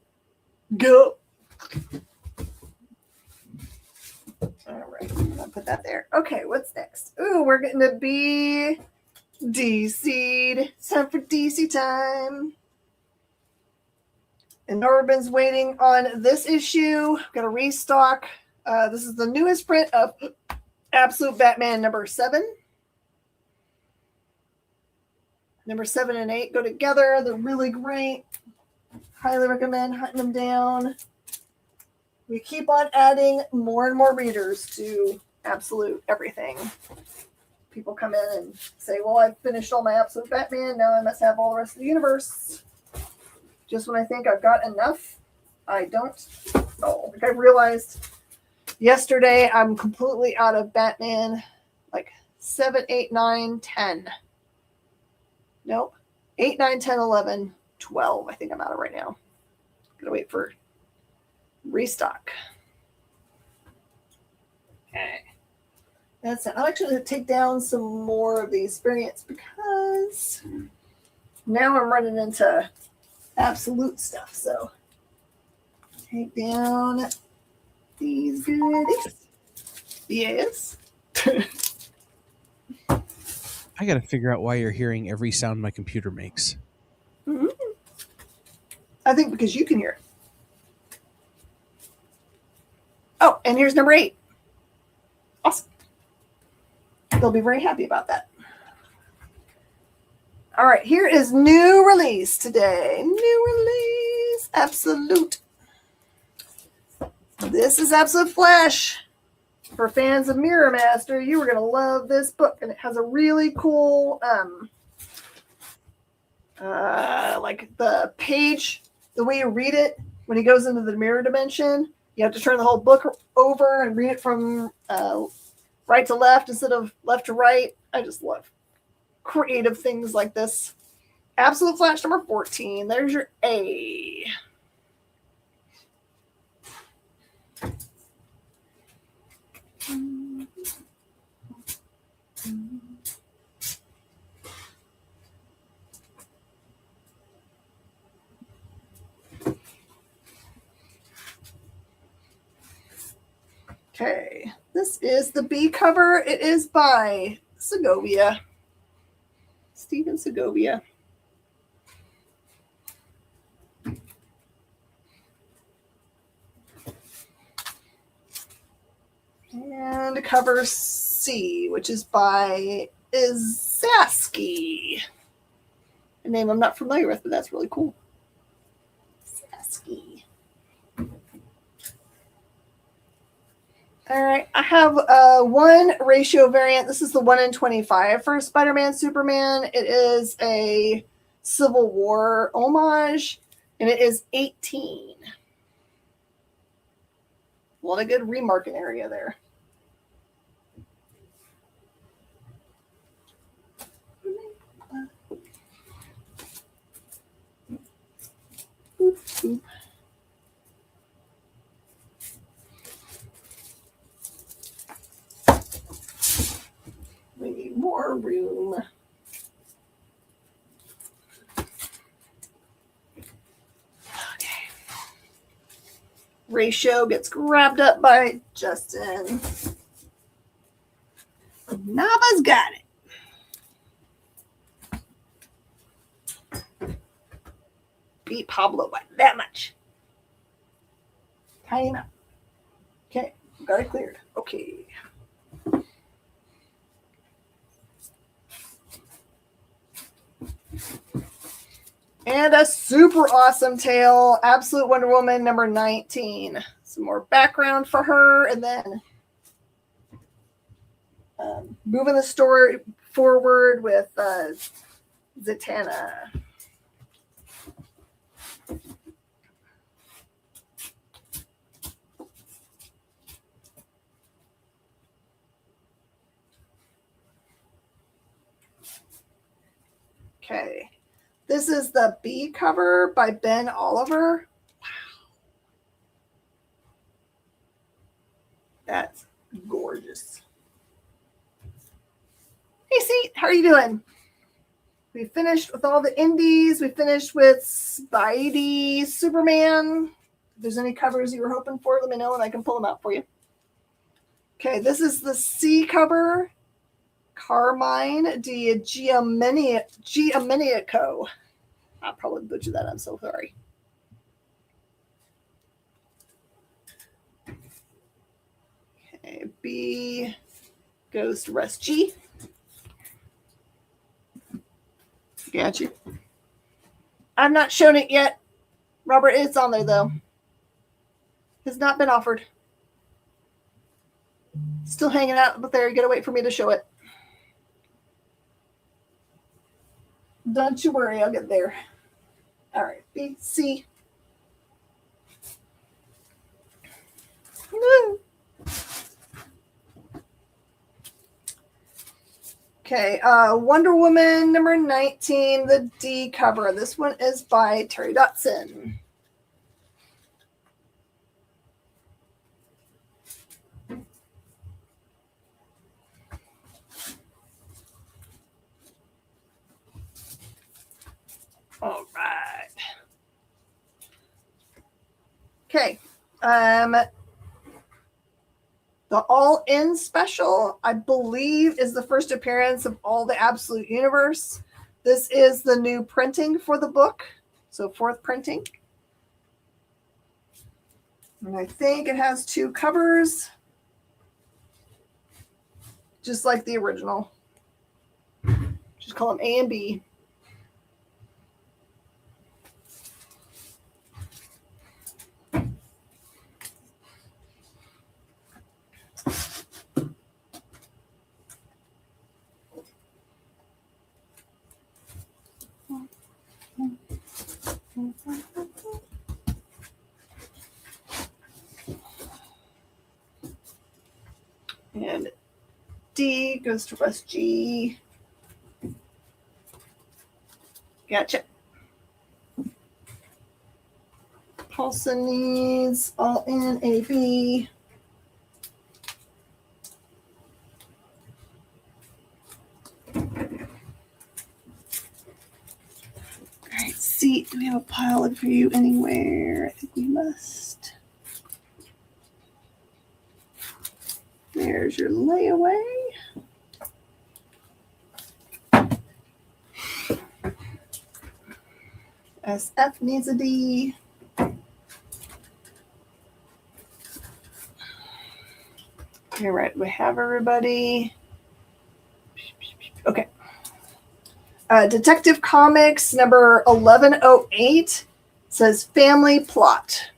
Go. All right. I'll put that there. Okay, what's next? Ooh, we're getting to be DC'd. It's time for DC time. And Norman's waiting on this issue. Got a restock. This is the newest print of Absolute Batman number 7. Number 7 and 8 go together. They're really great. Highly recommend hunting them down. We keep on adding more and more readers to Absolute everything. People come in and say, well, I've finished all my Absolute Batman. Now I must have all the rest of the universe. Just when I think I've got enough, I don't. Oh, like I realized yesterday I'm completely out of Batman. Like 7, 8, 9, 10. Nope. 8, 9, 10, 11, 12. I think I'm out of right now. Gotta wait for restock. Okay. That's it. I'll actually take down some more of the experience because Now I'm running into absolute stuff, so take down these goodies. Yes. I got to figure out why you're hearing every sound my computer makes. Mm-hmm. I think because you can hear it. Oh, and here's number 8. Awesome. They'll be very happy about that. All right, here is new release today. New release. Absolute. This is Absolute Flash. For fans of Mirror Master, you are going to love this book. And it has a really cool, like the page, the way you read it when he goes into the mirror dimension. You have to turn the whole book over and read it from right to left instead of left to right. I just love creative things like this. Absolute Flash number 14. There's your A. Okay, this is the B cover. It is by Segovia. Steven Segovia. And cover C, which is by Izaski. A name I'm not familiar with, but that's really cool. Izaski. All right, I have one ratio variant. This is the 1 in 25 for Spider-Man Superman. It is a Civil War homage, and it is 18. A lot of good remarking area there. Boop, boop. We need more room. Okay. Ratio gets grabbed up by Justin. Nava's got it. Beat Pablo by that much. Time out. Okay, got it cleared. Okay. And a super awesome tale, Absolute Wonder Woman number 19. Some more background for her, and then moving the story forward with Zatanna. Okay. This is the B cover by Ben Oliver. Wow. That's gorgeous. Hey, C, how are you doing? We finished with all the indies. We finished with Spidey, Superman. If there's any covers you were hoping for, let me know and I can pull them out for you. Okay, this is the C cover. Carmine di Giamenico. I'll probably butcher that. I'm so sorry. Okay, B goes to Russ G. Got you. I've not shown it yet. Robert, it's on there though. Has not been offered. Still hanging out, but there, you gotta wait for me to show it. Don't you worry, I'll get there. All right, B, C. Woo. Okay, Wonder Woman number 19, the D cover. This one is by Terry Dotson. The All-In special, I believe, is the first appearance of All the Absolute Universe. This is the new printing for the book, so 4th printing. And I think it has 2 covers, just like the original. Just call them A and B. And D goes to Russ G. Gotcha. Paulson needs All-In A, B. All right, C. Do we have a pilot for you anywhere? I think we must. There's your layaway. SF needs a D. All right, we have everybody. Okay. Detective Comics number 1108 says Family Plot.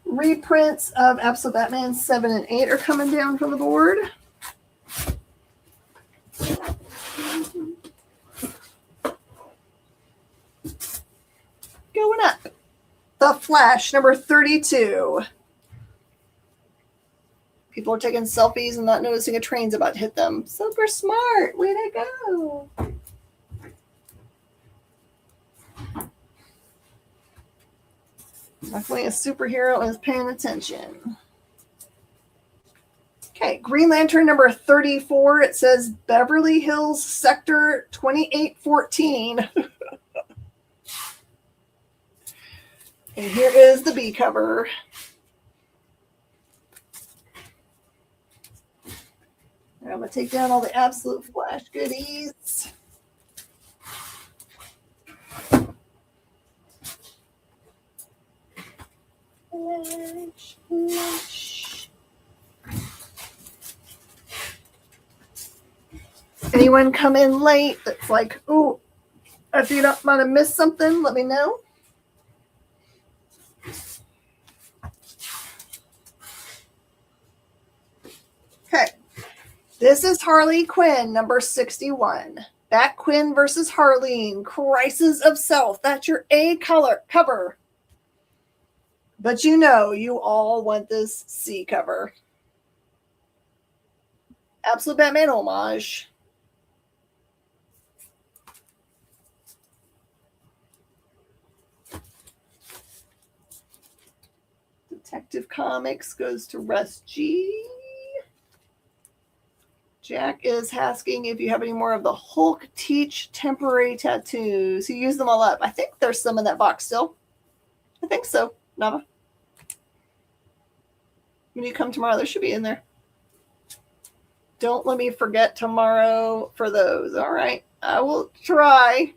Reprints of Absolute Batman 7 and 8 are coming down from the board. Going up. The Flash, number 32. People are taking selfies and not noticing a train's about to hit them. Super smart. Way to go. Definitely a superhero and is paying attention. Okay, Green Lantern number 34. It says Beverly Hills Sector 2814. And here is the B cover. I'm going to take down all the Absolute Flash goodies. Flash. Anyone come in late that's like, ooh, if you don't might have missed something, let me know. Okay. This is Harley Quinn, number 61. Bat Quinn versus Harleen, Crisis of Self. That's your A color cover. But you know, you all want this C cover. Absolute Batman homage. Detective Comics goes to Russ G. Jack is asking if you have any more of the Hulk Teach temporary tattoos. You use them all up. I think there's some in that box still. I think so, Nava. When you come tomorrow, there should be in there. Don't let me forget tomorrow for those. All right. I will try.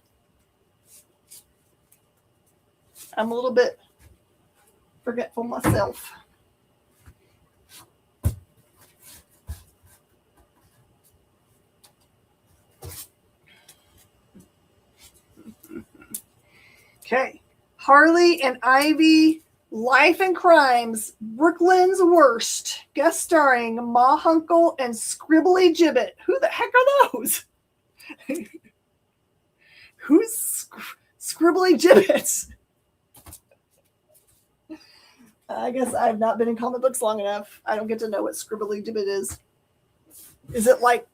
I'm a little bit forgetful myself. Okay. Harley and Ivy, Life and Crimes, Brooklyn's Worst, guest starring Ma Hunkel and Scribbly Gibbet. Who the heck are those? Who's Scribbly Gibbet? I guess I've not been in comic books long enough. I don't get to know what Scribbly Gibbet is. Is it like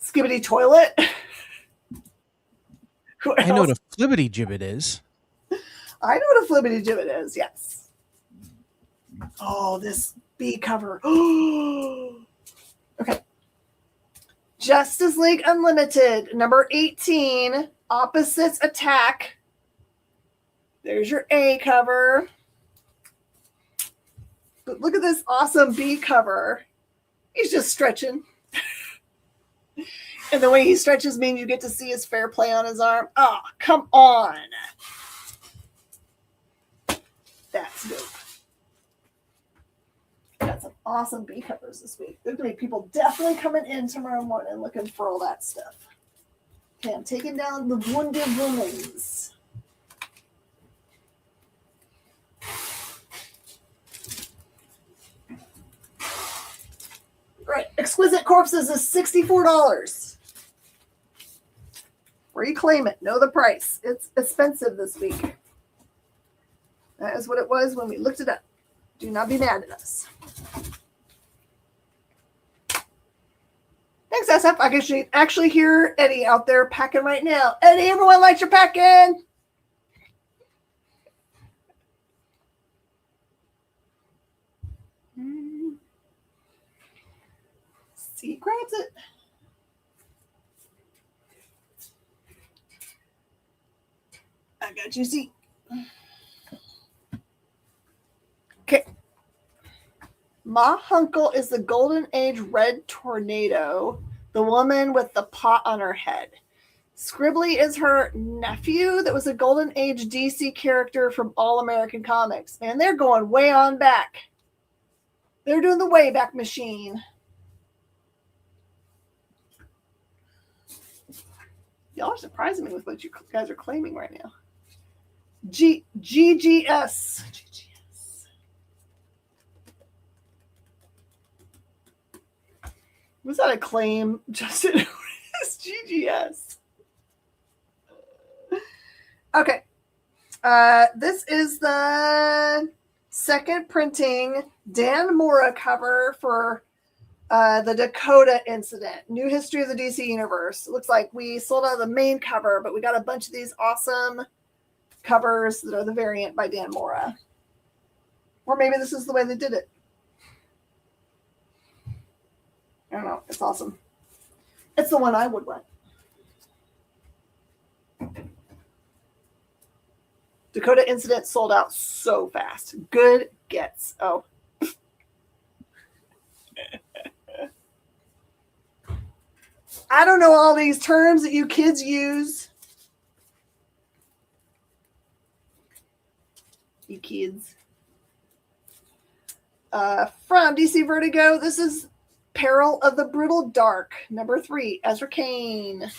Skibbity Toilet? I know what a flibbity gibbet is. I know what a flibbity gibbet is, yes. Oh, this B cover. Okay. Justice League Unlimited, number 18, Opposites Attack. There's your A cover. But look at this awesome B cover. He's just stretching. And the way he stretches means you get to see his fair play on his arm. Oh, come on. That's dope. Got some awesome B covers this week. There's going to be people definitely coming in tomorrow morning looking for all that stuff. Okay, I'm taking down the Wonder Womans. Right, Exquisite Corpses is $64. Reclaim it. Know the price. It's expensive this week. That is what it was when we looked it up. Do not be mad at us. Thanks, SF. I can actually hear Eddie out there packing right now. Eddie, everyone likes your packing. See, grabs it. I got you, see. Okay. Ma Hunkel is the Golden Age Red Tornado, the woman with the pot on her head. Scribbly is her nephew that was a Golden Age DC character from All American Comics. Man, they're going way on back. They're doing the Wayback Machine. Y'all are surprising me with what you guys are claiming right now. GGS. Was that a claim, Justin? It's GGS. Okay. This is the second printing Dan Mora cover for the Dakota incident. New history of the DC universe. It looks like we sold out the main cover, but we got a bunch of these awesome covers that are the variant by Dan Mora. Or maybe this is the way they did it. I don't know. It's awesome. It's the one I would want. Dakota Incident sold out so fast. Good gets. Oh. I don't know all these terms that you kids use. You kids. From DC Vertigo, this is Peril of the Brutal Dark, number 3, Ezra Kane.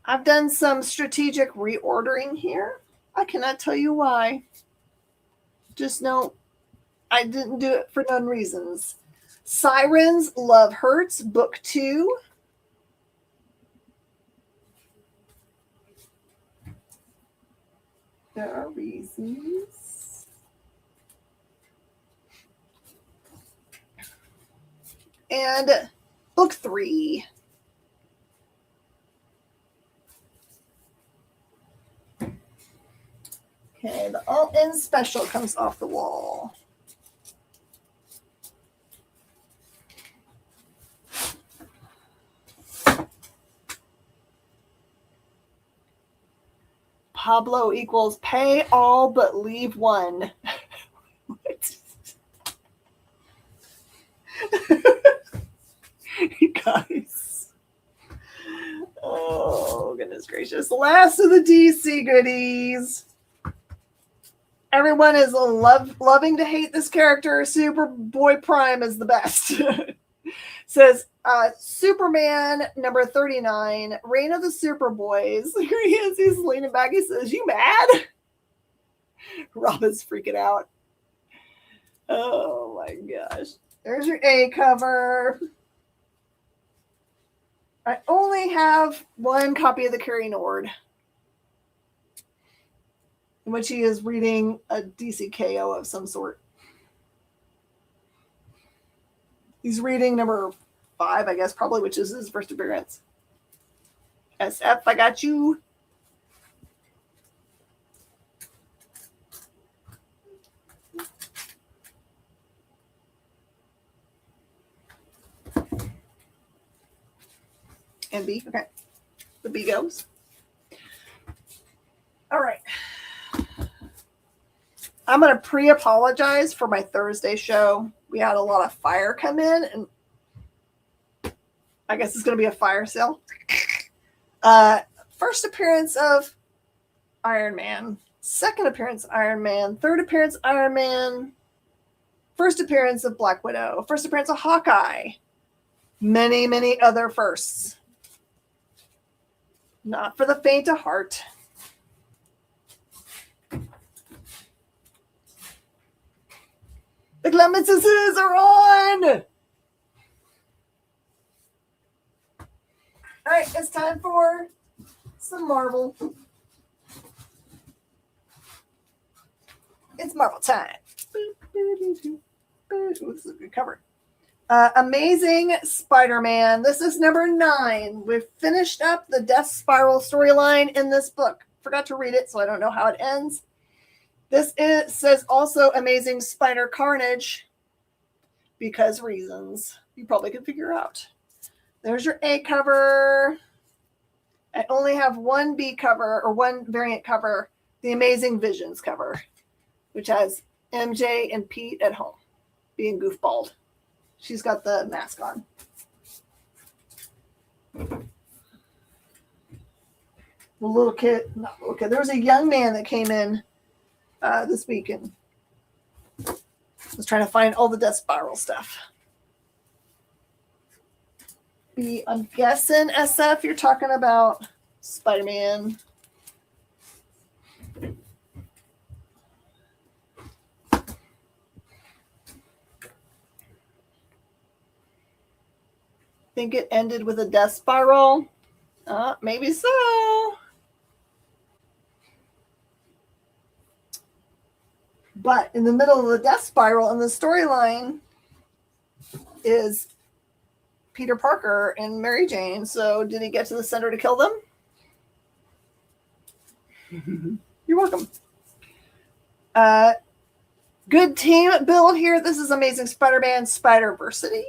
I've done some strategic reordering here. I cannot tell you why. Just know I didn't do it for none reasons. Sirens, Love Hurts, Book 2. There are reasons. And Book 3. Okay, the all-in special comes off the wall. Pablo equals pay all but leave one. What? You guys. Oh, goodness gracious. Last of the DC goodies. Everyone is loving to hate this character. Superboy Prime is the best. Says Superman number 39, Reign of the Superboys. Here he is. He's leaning back. He says, "You mad?" Robin's freaking out. Oh my gosh. There's your A cover. I only have one copy of the Carrie Nord, in which he is reading a DCKO of some sort. He's reading number 5, I guess, probably, which is his first appearance. SF, I got you. And B, okay. The B goes. All right. I'm going to pre-apologize for my Thursday show. We had a lot of fire come in, and I guess it's going to be a fire sale. First appearance of Iron Man. Second appearance Iron Man. Third appearance Iron Man. First appearance of Black Widow. First appearance of Hawkeye. Many, many other firsts. Not for the faint of heart. The clemences are on! All right, it's time for some Marvel. It's Marvel time. Ooh, this is a good cover. Amazing Spider-Man. This is number 9. We've finished up the Death Spiral storyline in this book. Forgot to read it, so I don't know how it ends. This says also Amazing Spider Carnage because reasons you probably can figure out. There's your A cover. I only have one B cover or one variant cover, the Amazing Visions cover, which has MJ and Pete at home being goofballed. She's got the mask on. The little kid, not little kid, there was a young man that came in this week and was trying to find all the Death Spiral stuff. I'm guessing SF, you're talking about Spider-Man. Think it ended with a Death Spiral? Maybe so. But in the middle of the Death Spiral in the storyline is Peter Parker and Mary Jane. So did he get to the center to kill them? You're welcome. Good team build here. This is Amazing Spider-Man Spider-Versity.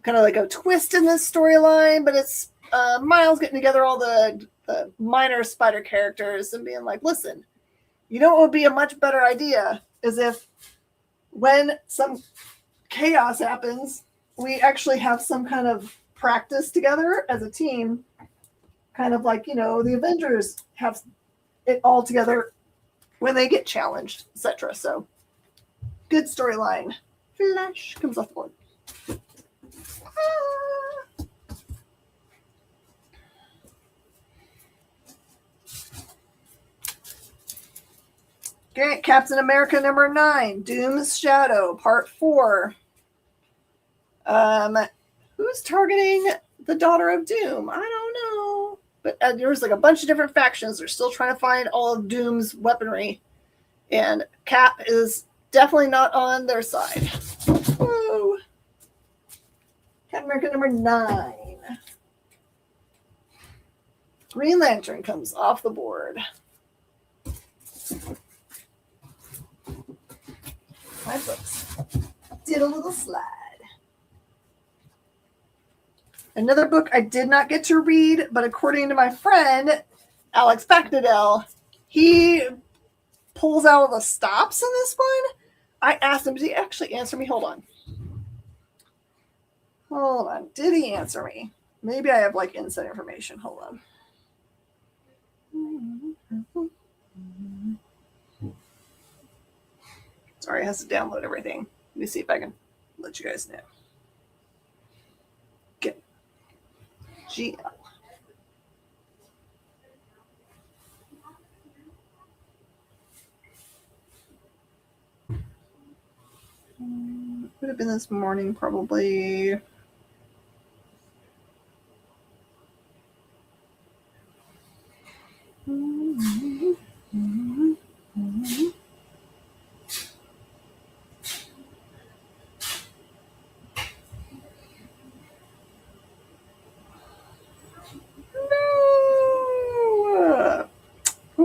Kind of like a twist in this storyline, but it's Miles getting together all the minor spider characters and being like, listen, you know what would be a much better idea is if when some chaos happens, we actually have some kind of practice together as a team, kind of like, the Avengers have it all together when they get challenged, etc. So, good storyline. Flash comes off the board. Okay, Captain America number 9, Doom's Shadow, part 4. Who's targeting the daughter of Doom? I don't know. But there's like a bunch of different factions. They're still trying to find all of Doom's weaponry. And Cap is definitely not on their side. Whoa. Captain America number 9. Green Lantern comes off the board. My books did a little slide. Another book I did not get to read, but according to my friend, Alex Backnadell, he pulls out all the stops in this one. I asked him, did he actually answer me? Hold on. Did he answer me? Maybe I have like inside information. Hold on. Sorry, it has to download everything. Let me see if I can let you guys know. Get GL. Would have been this morning, probably.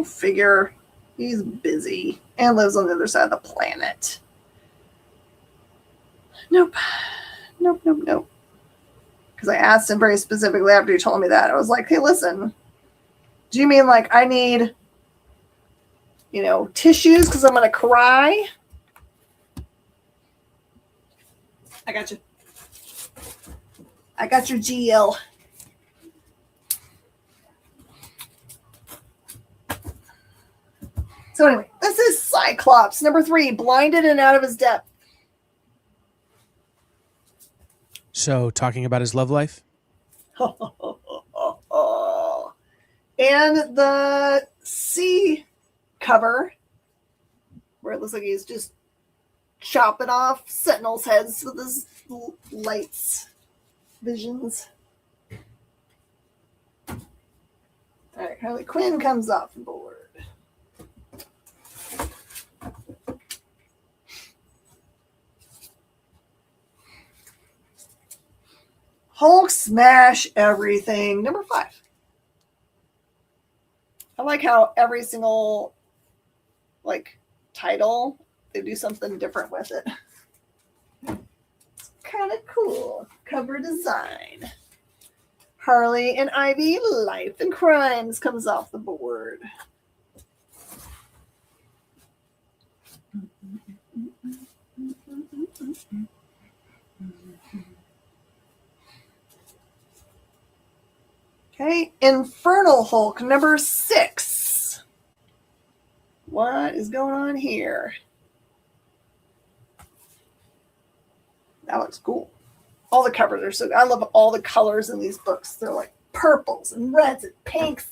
figure. He's busy and lives on the other side of the planet. Nope. Nope. Because I asked him very specifically after he told me that. I was like, hey, listen, do you mean like I need, tissues because I'm going to cry? I got you. I got your GL. So anyway, this is Cyclops, number 3, blinded and out of his depth. So, talking about his love life? And the C cover, where it looks like he's just chopping off Sentinels' heads with his lights, visions. All right, Harley Quinn comes off the board. Hulk smash everything, number 5. I like how every single title they do something different with it. It's kind of cool. Cover design. Harley and Ivy, Life and Crimes comes off the board. Okay, Infernal Hulk, number 6. What is going on here? That looks cool. All the covers are so good. I love all the colors in these books. They're like purples and reds and pinks.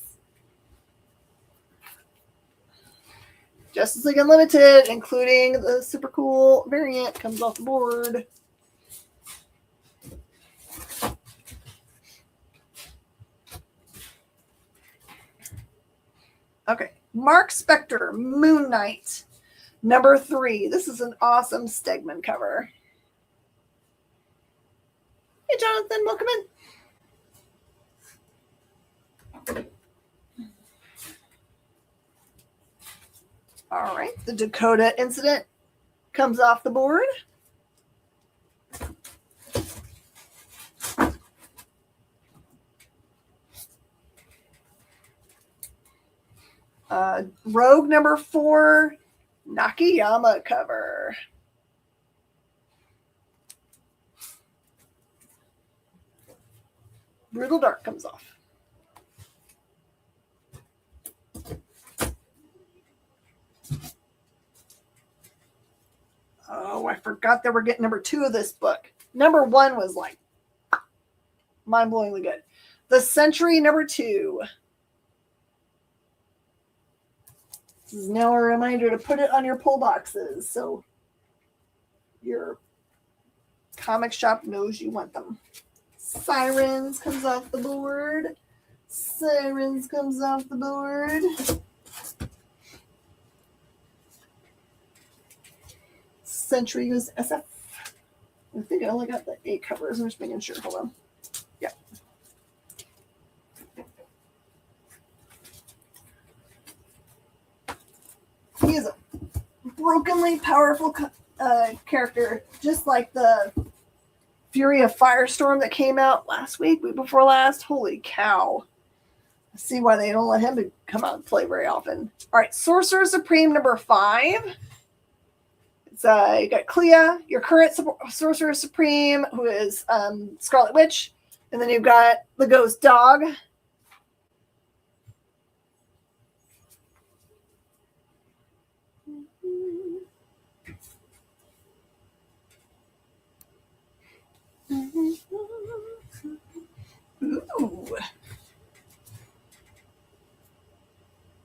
Justice League Unlimited, including the super cool variant, comes off the board. Okay, Mark Spector, Moon Knight, number 3. This is an awesome Stegman cover. Hey, Jonathan, welcome in. All right, the Dakota Incident comes off the board. Rogue number 4, Nakayama cover. Brutal Dark comes off. Oh, I forgot that we're getting number 2 of this book. Number 1 was like mind-blowingly good. The Century number 2. This is now a reminder to put it on your pull boxes so your comic shop knows you want them. Sirens comes off the board. Sirens comes off the board. Century was SF. I think I only got the 8 covers. I'm just making sure. Hold on. Yeah. He is a brokenly powerful character, just like the Fury of Firestorm that came out last week before last. Holy cow. I see why they don't let him come out and play very often. All right, Sorcerer Supreme number 5. It's you got Clea, your current Sorcerer Supreme, who is Scarlet Witch, and then you've got the Ghost Dog. Ooh.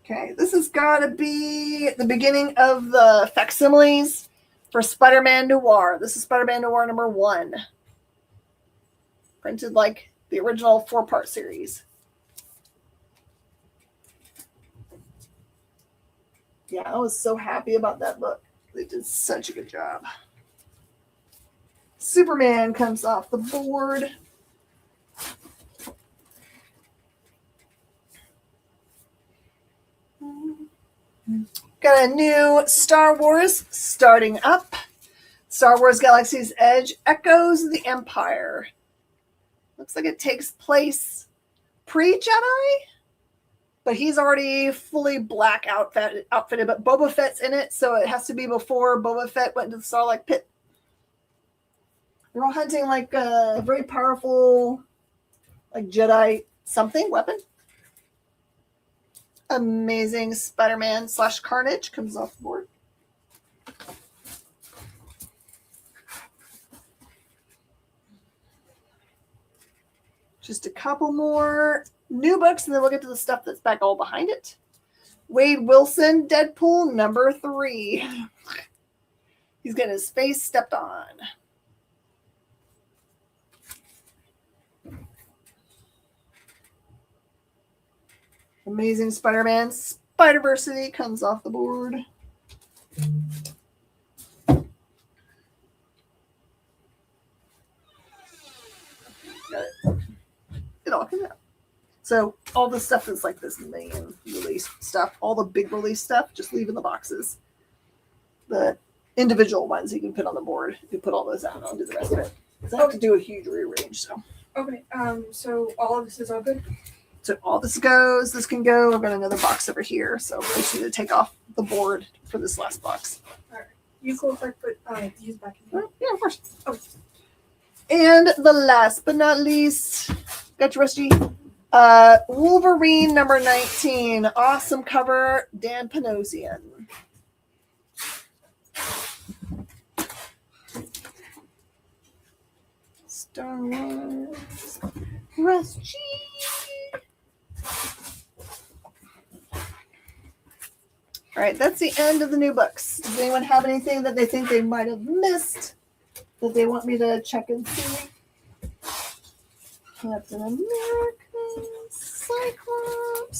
Okay, this has got to be the beginning of the facsimiles for Spider-Man Noir. This is Spider-Man Noir number 1. Printed like the original 4-part series. Yeah, I was so happy about that book. They did such a good job. Superman comes off the board. Got a new Star Wars starting up. Star Wars Galaxy's Edge Echoes of the Empire. Looks like it takes place pre-Jedi, but he's already fully black outfitted. But Boba Fett's in it, so it has to be before Boba Fett went into the Sarlacc pit. They're all hunting like a very powerful, like Jedi something weapon. Amazing Spider-Man / Carnage comes off the board. Just a couple more new books, and then we'll get to the stuff that's back all behind it. Wade Wilson, Deadpool #3. He's getting his face stepped on. Amazing Spider-Man Spider-Versity comes off the board. Got it. It all comes out. So all the stuff that's like this main release stuff, all the big release stuff, just leave in the boxes. The individual ones you can put on the board. You put all those out and I'll do the rest of it. So I have to do a huge rearrange. So okay. So all of this is all good? So all this goes. This can go. I've got another box over here. So I just need to take off the board for this last box. All right. You cool if I put these back in here? Yeah, of course. Oh. And the last but not least, got you, Rusty. Wolverine #19. Awesome cover, Dan Panosian. Star Wars. Rusty. All right, that's the end of the new books. Does anyone have anything that they think they might have missed that they want me to check and see? Captain America, Cyclops,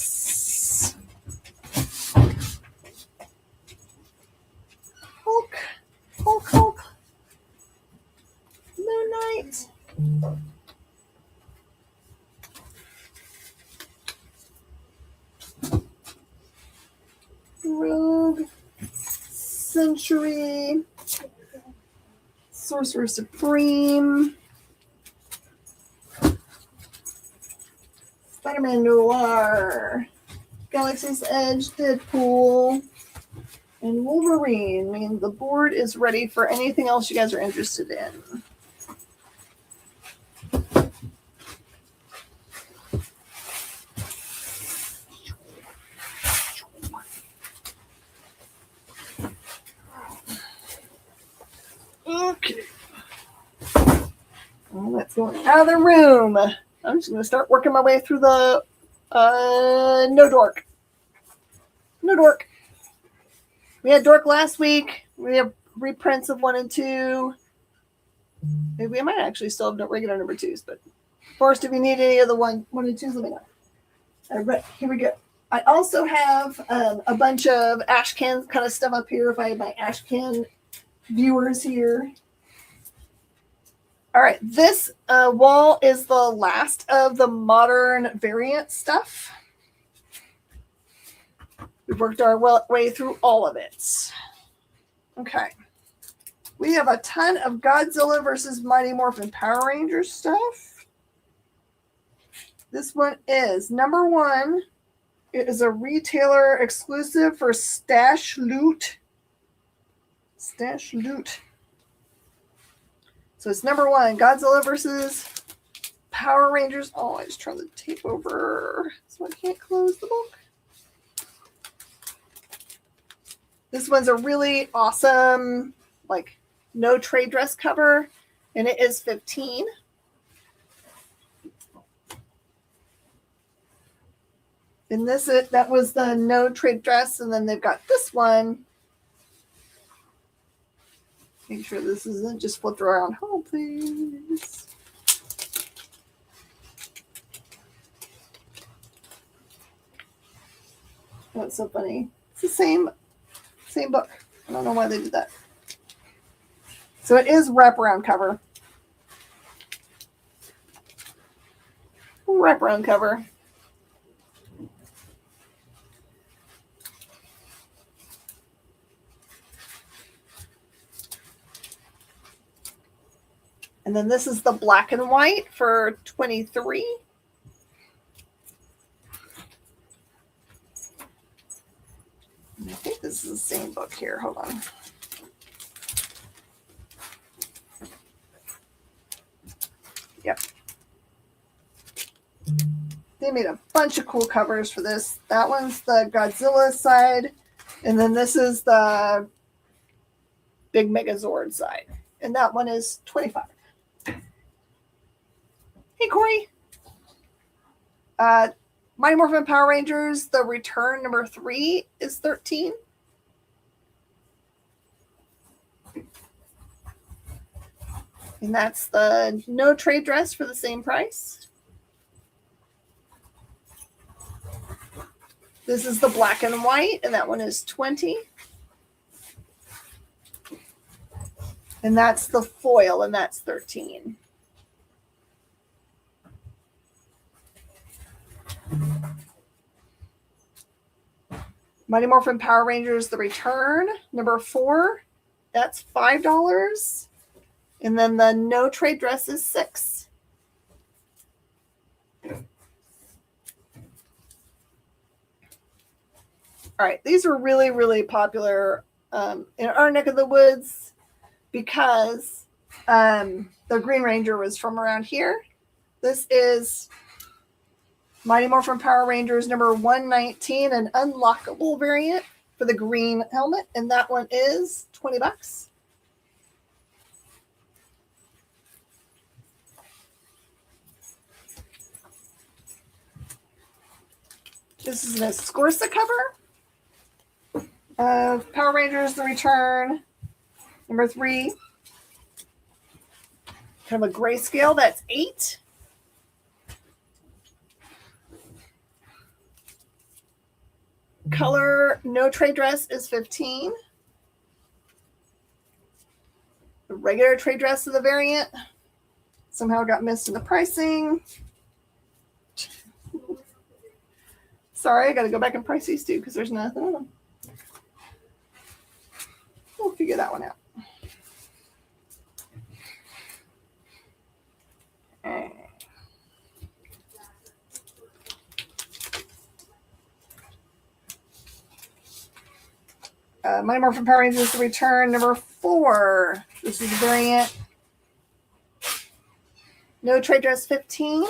Hulk, Moon Knight. Rogue, Century, Sorcerer Supreme, Spider-Man Noir, Galaxy's Edge, Deadpool, and Wolverine. I mean, the board is ready for anything else you guys are interested in. Okay. Well, let's go out of the room. I'm just going to start working my way through the No Dork. No Dork. We had Dork last week. We have reprints of 1 and 2. Maybe we might actually still have regular #2s, but first, if you need any of the 1 and 2s, let me know. All right, here we go. I also have a bunch of ash can kind of stuff up here if I have my ash can viewers here. All right, this wall is the last of the modern variant stuff. We've worked our way through all of it. Okay. We have a ton of Godzilla versus Mighty Morphin Power Rangers stuff. This one is #1. It is a retailer exclusive for Stash Loot. Stash Loot. So it's #1, Godzilla versus Power Rangers. Oh, I just turned the tape over, so I can't close the book. This one's a really awesome, like, no trade dress cover, and it is 15. And that was the no trade dress, and then they've got this one. Make sure this isn't just flipped around. Hold, please. That's so funny. It's the same book. I don't know why they did that. So it is wraparound cover. Wraparound cover. And then this is the black and white for $23. I think this is the same book here. Hold on. Yep. They made a bunch of cool covers for this. That one's the Godzilla side. And then this is the Big Megazord side. And that one is $25. Hey, Corey. Mighty Morphin Power Rangers, the return number 3 is $13. And that's the no trade dress for the same price. This is the black and white, and that one is $20. And that's the foil, and that's $13. Mighty Morphin Power Rangers, the return, number 4, that's $5. And then the no trade dress is $6. All right, these are really, really popular in our neck of the woods because the Green Ranger was from around here. This is Mighty Morphin Power Rangers number 119, an unlockable variant for the green helmet, and that one is $20. This is an Escorza cover of Power Rangers The Return, number 3. Kind of a grayscale, that's $8. Color no trade dress is $15. The regular trade dress of the variant somehow got missed in the pricing. Sorry, I got to go back and price these two because there's nothing on them. We'll figure that one out. Mighty Morphin Power Rangers The Return, number 4. This is a variant. No trade dress, $15.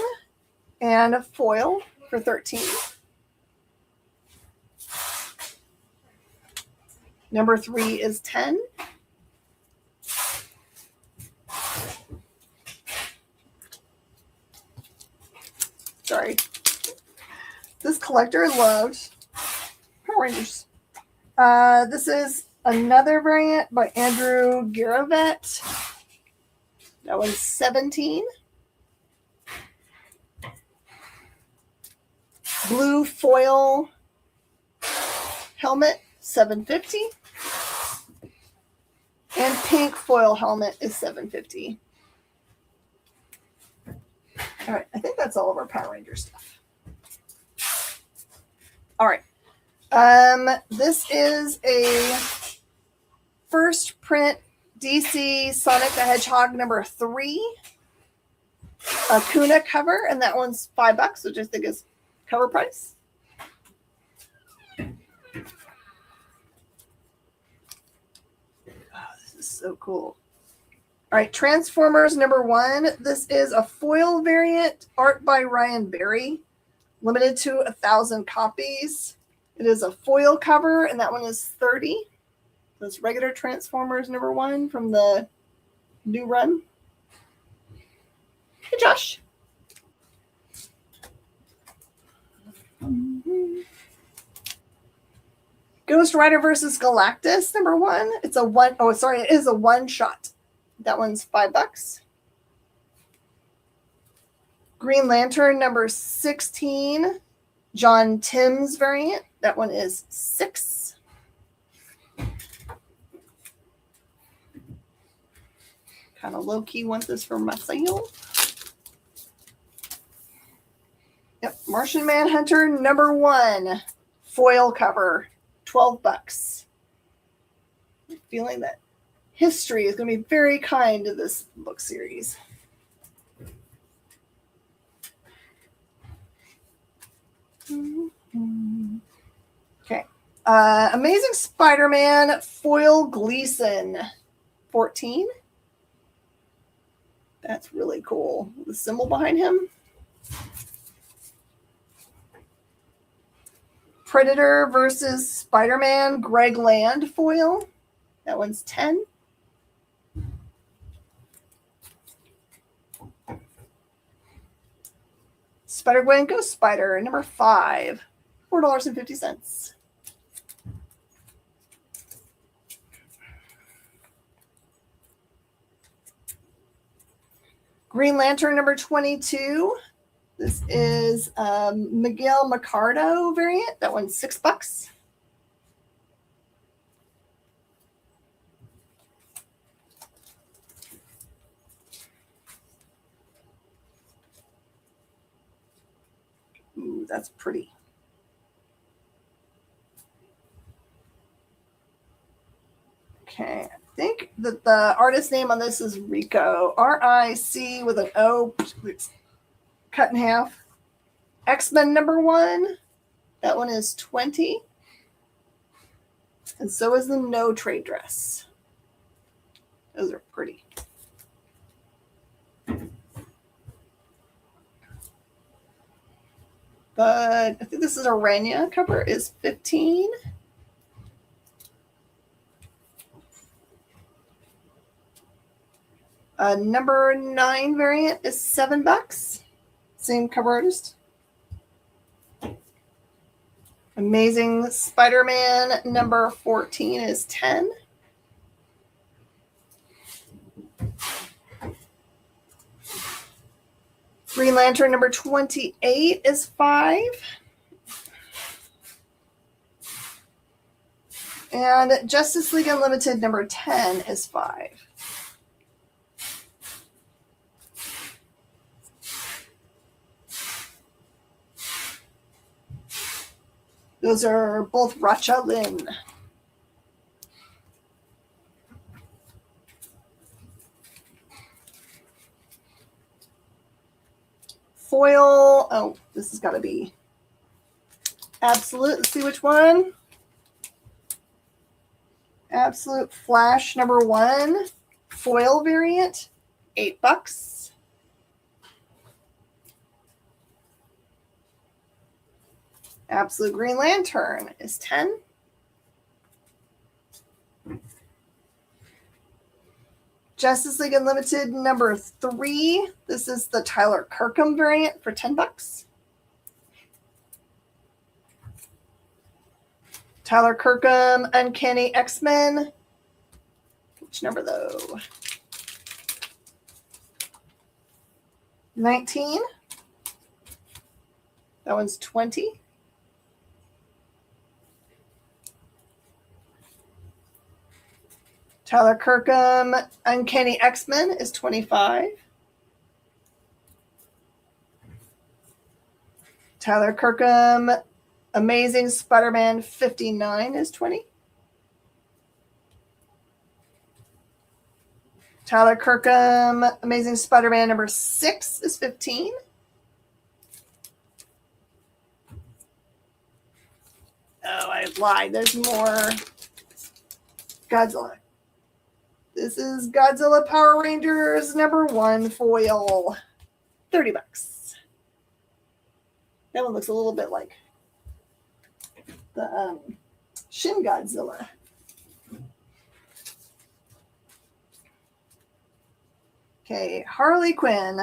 And a foil for $13. Number 3 is $10. Sorry. This collector loves Power Rangers. This is another variant by Andrew Garavet. That one's $17. Blue foil helmet, $7.50. And pink foil helmet is $7.50. All right, I think that's all of our Power Ranger stuff. All right. This is a first print DC Sonic the Hedgehog number 3. A Kuna cover, and that one's $5, which I think is cover price. This is so cool. All right, Transformers number 1. This is a foil variant, art by Ryan Berry, limited to 1,000 copies. It is a foil cover, and that one is $30. That's regular Transformers number 1 from the new run. Hey, Josh. Ghost Rider versus Galactus number 1. It's a one. Oh, sorry, it is a one shot. That one's $5. Green Lantern number 16. John Tim's variant. That one is $6. Kind of low-key want this for myself. Yep, Martian Manhunter number 1. Foil cover, $12. I'm feeling that history is going to be very kind to this book series. Okay. Amazing Spider-Man foil Gleason 14. That's really cool. The symbol behind him. Predator versus Spider-Man Greg Land foil. That one's 10. Spider-Gwen Ghost Spider, number 5. $4.50. Green Lantern number 22. This is Miguel Macardo variant. That one's $6. Ooh, that's pretty. Okay, I think that the artist name on this is Rico. R-I-C with an O cut in half. X-Men number 1. That one is 20. And so is the No Trade dress. Those are pretty. But I think this is a Rania cover is 15. Number 9 variant is $7. Same cover artist. Amazing Spider-Man number 14 is 10. Green Lantern number 28 is 5. And Justice League Unlimited number 10 is 5. Those are both Racha Lin. Foil. Oh, this has got to be Absolute. Let's see which one. Absolute Flash number 1. Foil variant. $8. Absolute Green Lantern is 10. Justice League Unlimited number 3. This is the Tyler Kirkham variant for $10. Tyler Kirkham Uncanny X-Men. Which number though? 19. That one's 20. Tyler Kirkham Uncanny X-Men is 25. Tyler Kirkham Amazing Spider-Man 59 is 20. Tyler Kirkham Amazing Spider-Man number 6 is 15. Oh, I lied. There's more. Godzilla. This is Godzilla Power Rangers number 1 foil. $30. That one looks a little bit like the Shin Godzilla. Okay, Harley Quinn.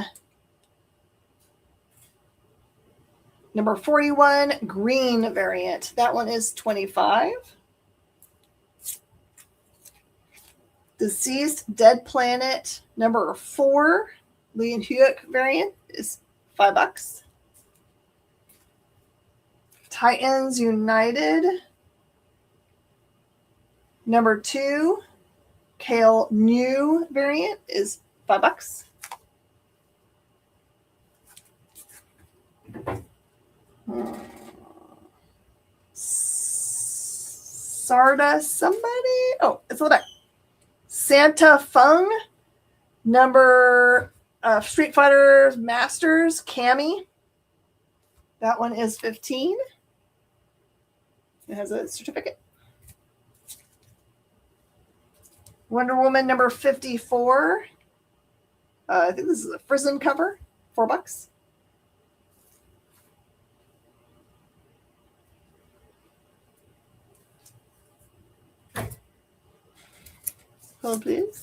Number 41, green variant. That one is 25. Deceased Dead Planet number 4, Lee and Huyck variant is $5. Titans United number 2, Kale New variant is $5. Sarda somebody? Oh, it's on the back. Santa Fung, number Street Fighter Masters, Cammy. That one is 15. It has a certificate. Wonder Woman number 54. I think this is a Frisson cover. $4. Hold, please.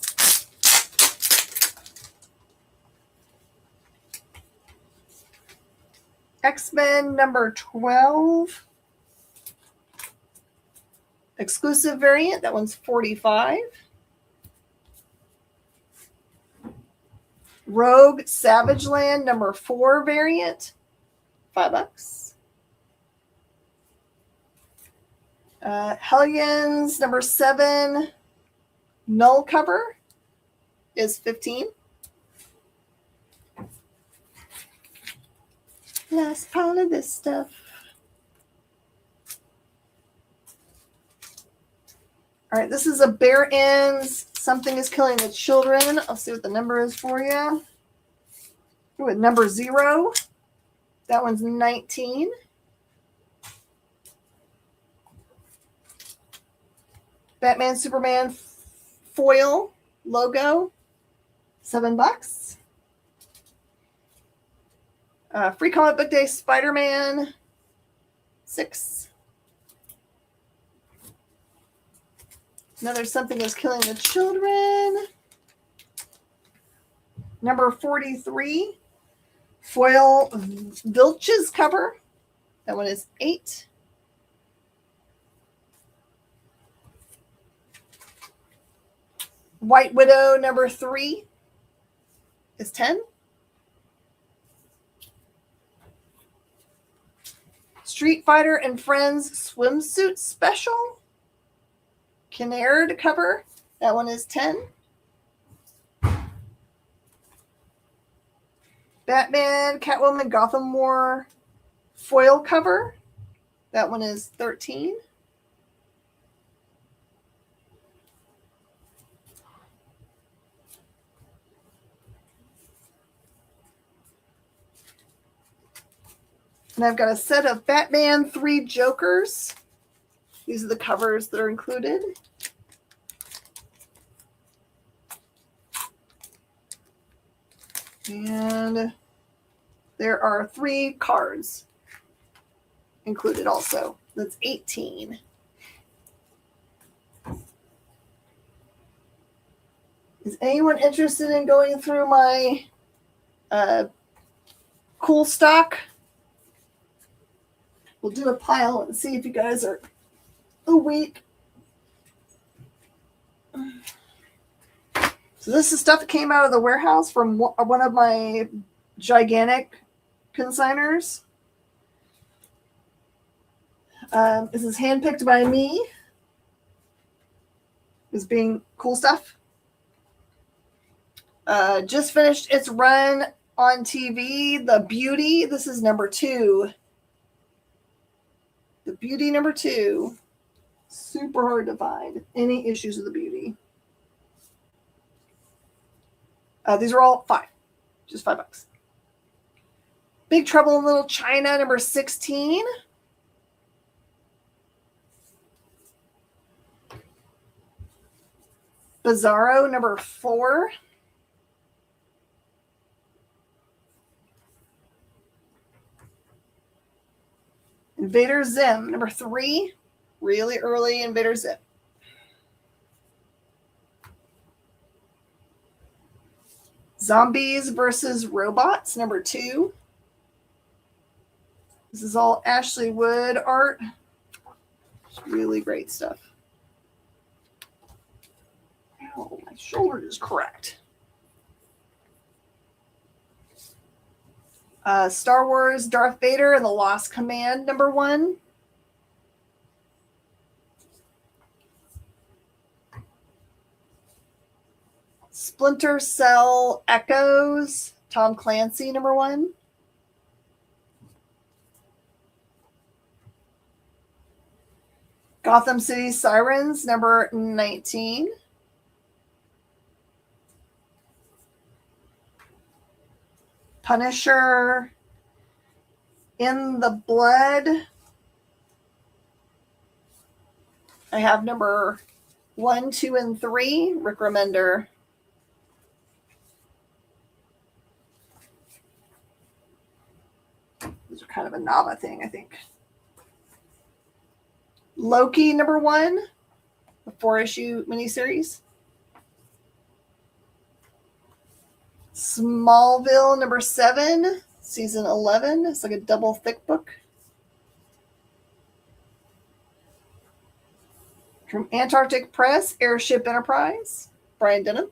X-Men number 12. Exclusive variant. That one's 45. Rogue Savage Land number 4 variant. $5. Hellions number 7 null cover is 15. Last part of this stuff. All right, this is a Bare Ends. Something is killing the children. I'll see what the number is for you. Ooh, at number 0. That one's 19. Batman Superman foil logo, $7. Free Comic Book Day Spider-Man, $6. Another Something is Killing the Children. Number 43, foil Vilches cover. That one is $8. White Widow number 3 is 10. Street Fighter and Friends swimsuit special. Kinnaird cover. That one is 10. Batman, Catwoman, Gotham War foil cover. That one is 13. And I've got a set of Batman 3 Jokers. These are the covers that are included. And there are 3 cards included also. That's 18. Is anyone interested in going through my cool stock? We'll do a pile and see if you guys are awake. So this is stuff that came out of the warehouse from one of my gigantic consigners. This is handpicked by me. This being cool stuff. Just finished its run on TV. The Beauty. This is number 2. The Beauty number 2. Super hard to find. Any issues with the Beauty. These are all 5. Just $5. Big Trouble in Little China number 16. Bizarro number 4. Invader Zim number 3. Really early Invader Zim. Zombies versus Robots number 2. This is all Ashley Wood art. It's really great stuff. Oh, my shoulder is cracked. Star Wars Darth Vader and the Lost Command number 1. Splinter Cell Echoes, Tom Clancy number 1. Gotham City Sirens number 19. Punisher In the Blood, I have number 1, 2, and 3, Rick Remender. Those are kind of a Nava thing, I think. Loki, number 1, the 4-issue miniseries. Smallville, number 7, season 11. It's like a double thick book. From Antarctic Press, Airship Enterprise, Brian Denham.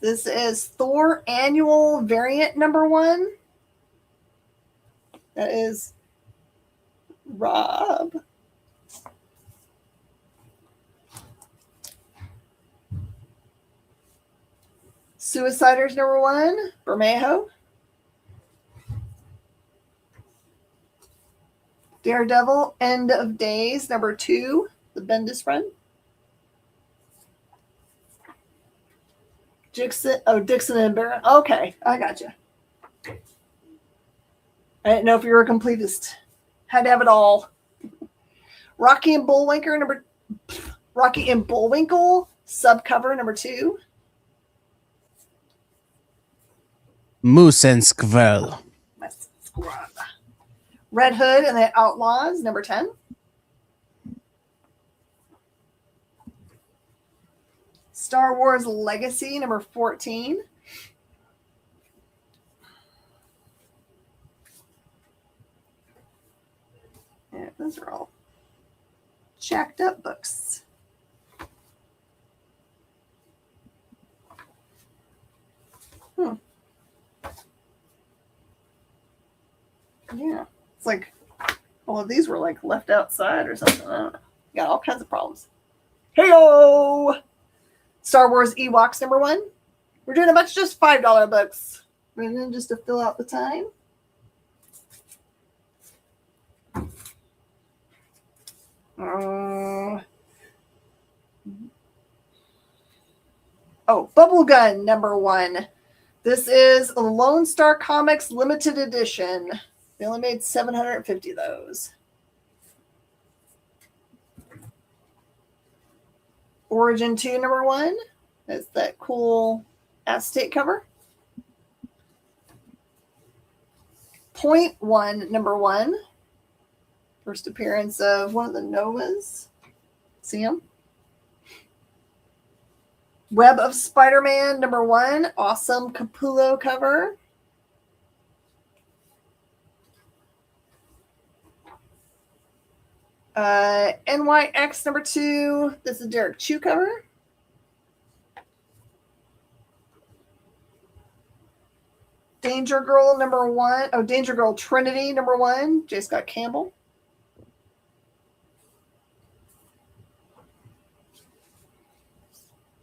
This is Thor Annual Variant number 1. That is Rob. Suiciders number 1, Bermejo. Daredevil End of Days number 2, the Bendis run. Dixon and Barron. Okay, I got you. I didn't know if you were a completist. Had to have it all. Rocky and Bullwinkle subcover number 2. Moose and Squirrel. Red Hood and the Outlaws number 10. Star Wars Legacy number 14. Yeah, those are all jacked up books. Yeah, it's like all of these were like left outside or something. I don't know. Got all kinds of problems. Hey-o! Star Wars Ewoks number 1. We're doing a bunch of just $5 books. Just to fill out the time. Bubblegum number 1. This is a Lone Star Comics limited edition. They only made 750 of those. Origin 2 number 1. That's that cool acetate cover. Point 1 number 1. First appearance of one of the Novas. See him? Web of Spider-Man number 1. Awesome Capullo cover. NYX number 2. This is Derek Chu cover. Danger Girl number 1. Oh, Danger Girl Trinity number 1. J. Scott Campbell.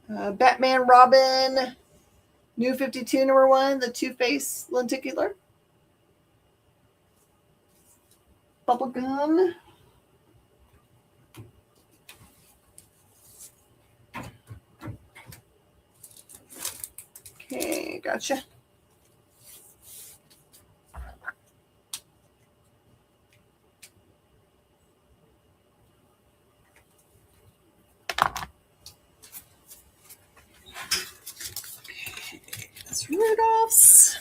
Batman Robin New 52 number 1. The Two-Face lenticular. Bubblegum. Okay, gotcha. That's Rudolph's.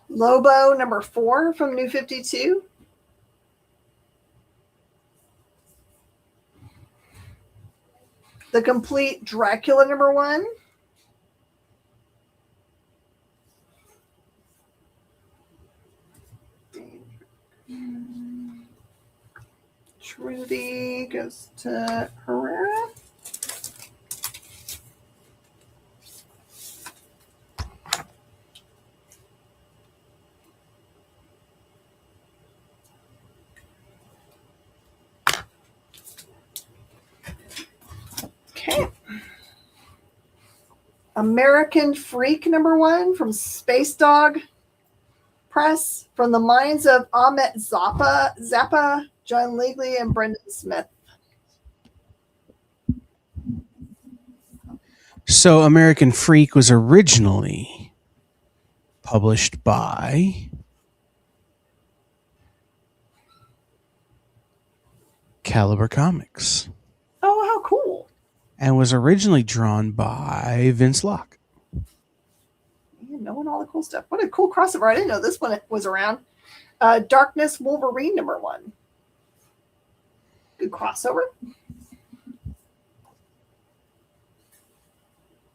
Lobo number 4 from New 52. The Complete Dracula number 1. Trinity goes to Herrera. Okay. American Freak number 1 from Space Dog Press, from the minds of Ahmet Zappa, John Leglee, and Brendan Smith. So American Freak was originally published by Caliber Comics Oh, how cool. and was originally drawn by Vince Locke. Man, knowing all the cool stuff. What a cool crossover. I didn't know this one was around. Darkness Wolverine #1. Good crossover.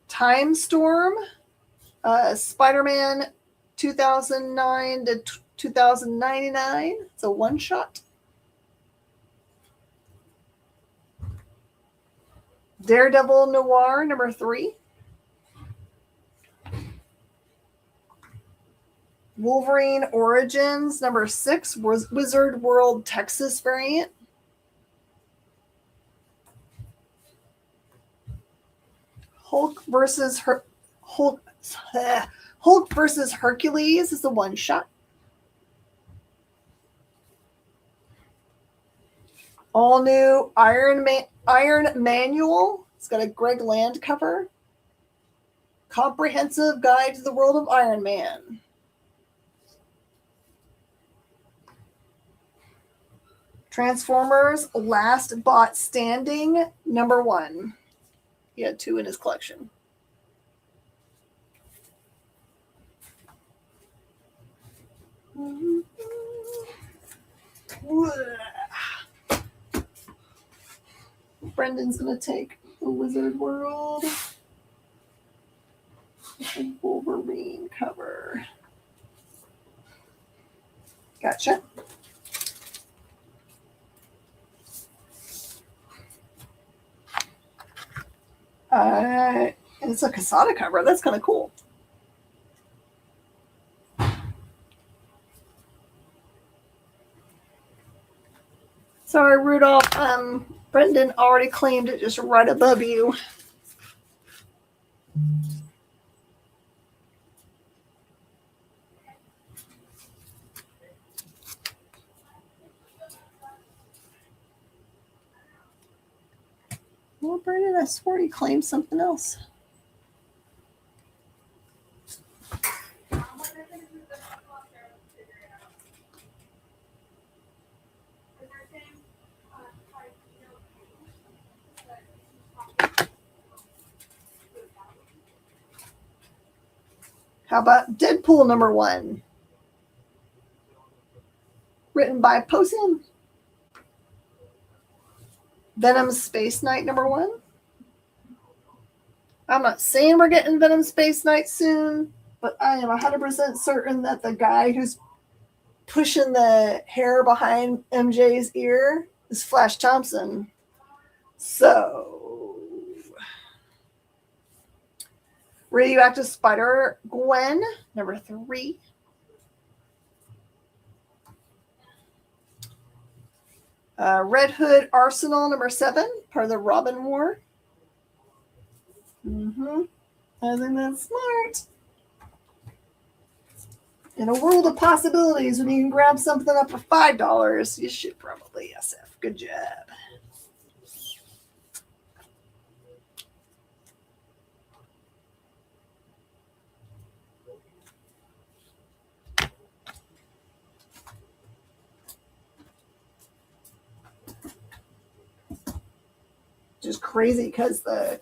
Time Storm. Spider-Man 2009 to 2099. It's a one-shot. Daredevil Noir #3. Wolverine Origins #6 was Wizard World Texas variant. Hulk versus Hercules is a one shot. All new Iron Manual. It's got a Greg Land cover. Comprehensive Guide to the World of Iron Man. Transformers Last Bot Standing #1. He had 2 in his collection. Brendan's going to take the Wizard World and Wolverine cover. Gotcha. It's a Casada cover. That's kind of cool. Sorry, Rudolph. Brendan already claimed it just right above you. Well, Brendan, I swore you claimed something else. How about Deadpool #1? Written by Posen. Venom Space Knight #1. I'm not saying we're getting Venom Space Knight soon, but I am 100% certain that the guy who's pushing the hair behind MJ's ear is Flash Thompson. So, Radioactive Spider-Gwen #3. Red Hood Arsenal #7, part of the Robin War. I think that's smart. In a world of possibilities, when you can grab something up for $5, you should probably SF. Good job. Just crazy because the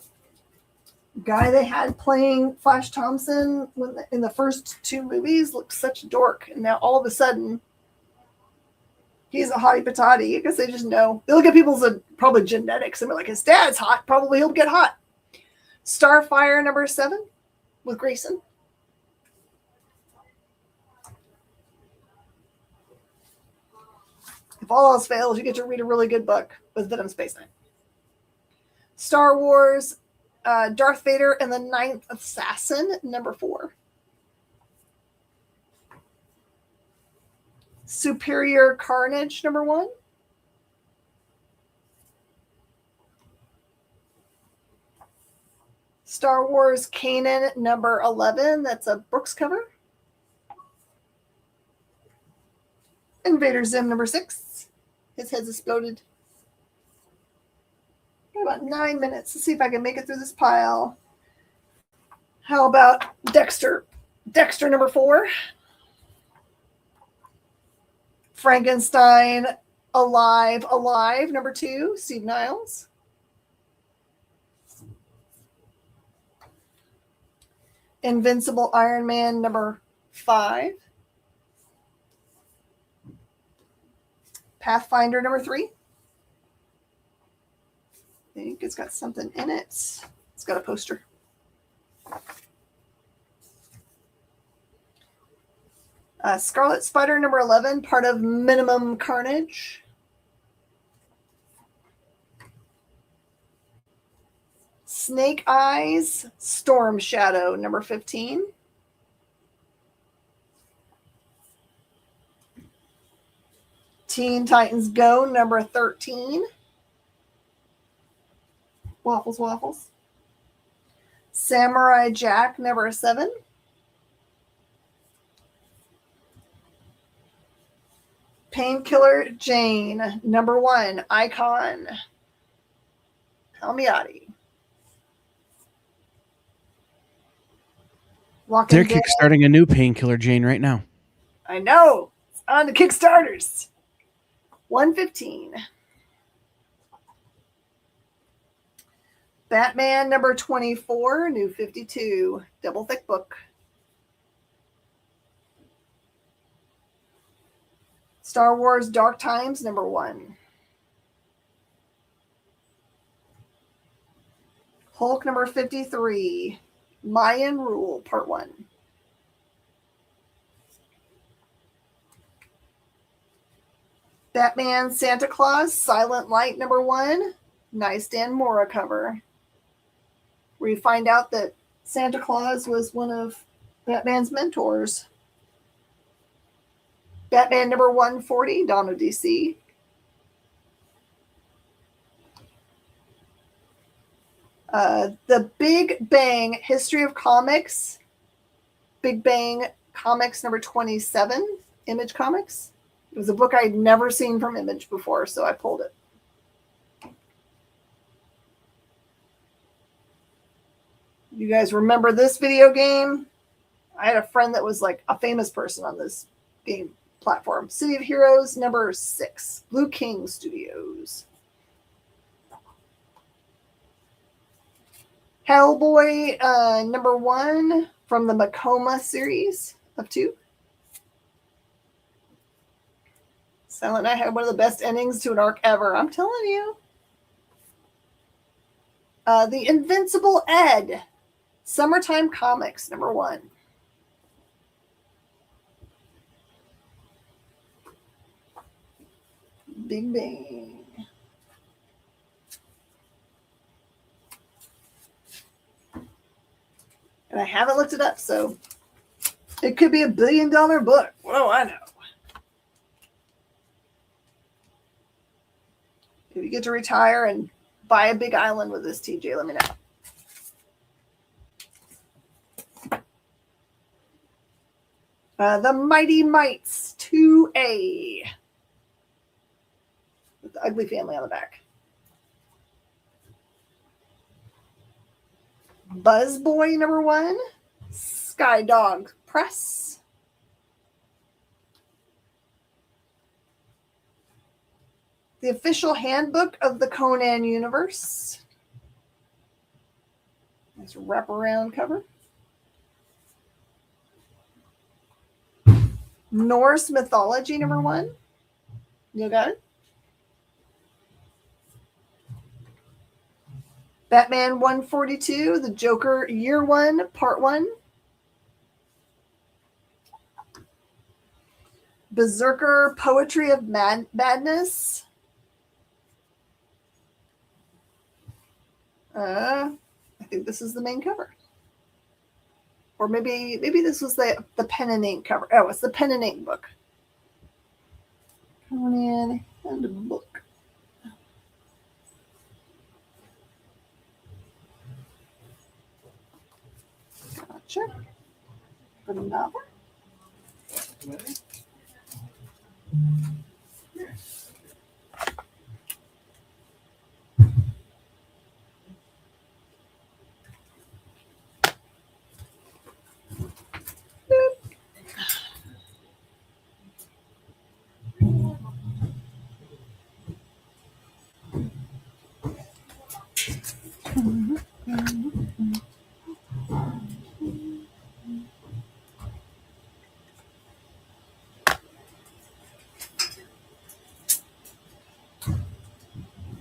guy they had playing Flash Thompson in the first 2 movies looked such a dork, and now all of a sudden he's a hottie patati because they just know. They look at people's probably genetics and they're like, his dad's hot, probably he'll get hot. Starfire #7 with Grayson. If all else fails, you get to read a really good book with Venom Space Knight. Star Wars, Darth Vader and the Ninth Assassin #4. Superior Carnage #1. Star Wars Kanan #11. That's a Brooks cover. Invader Zim #6. His head's exploded. Got about 9 minutes to see if I can make it through this pile. How about Dexter? Dexter number 4. Frankenstein Alive, number 2, Steve Niles. Invincible Iron Man number 5. Pathfinder number 3. I think it's got something in it. It's got a poster. Scarlet Spider number 11, part of Minimum Carnage. Snake Eyes Storm Shadow number 15. Teen Titans Go number 13. Waffles. Samurai Jack number 7. Painkiller Jane number 1, Icon. Palmiotti. They're kickstarting a new Painkiller Jane right now. I know. It's on the Kickstarters. 115. Batman number 24, New 52, double thick book. Star Wars Dark Times number 1. Hulk number 53, Mayan Rule part 1. Batman Santa Claus Silent Light number 1, nice Dan Mora cover. Where you find out that Santa Claus was one of Batman's mentors. Batman number 140, Dawn of DC. The Big Bang History of Comics. Big Bang Comics number 27, Image Comics. It was a book I'd never seen from Image before, so I pulled it. You guys remember this video game? I had a friend that was like a famous person on this game platform. City of Heroes number 6, Blue King Studios. Hellboy number 1 from the Macoma series of 2. Silent Night had one of the best endings to an arc ever. I'm telling you. The Invincible Ed, Summertime Comics number 1. Big Bang. And I haven't looked it up, so it could be $1 billion book. What do I know? If you get to retire and buy a big island with this, TJ, let me know. The Mighty Mites 2A. With the ugly family on the back. Buzzboy number 1. Skydog Press. The Official Handbook of the Conan Universe. Nice wraparound cover. Norse Mythology number 1. You got it? Batman 142, The Joker Year 1, Part 1. Berserker Poetry of Madness. I think this is the main cover. Or maybe this was the pen and ink cover. Oh, it's the pen and ink book. Conan and a book. Gotcha. For the novel.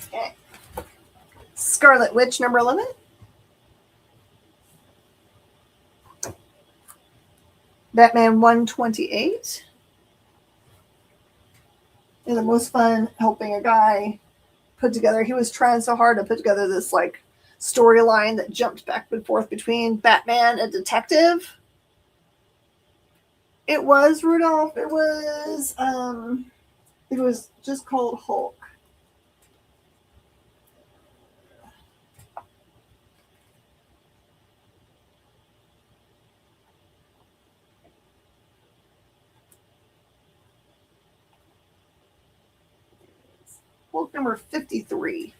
Okay. Scarlet Witch, number 11. Batman 128. And the most fun helping a guy put together. He was trying so hard to put together this like storyline that jumped back and forth between Batman and detective. It was Rudolph. It was just called Hulk. Hulk number 53.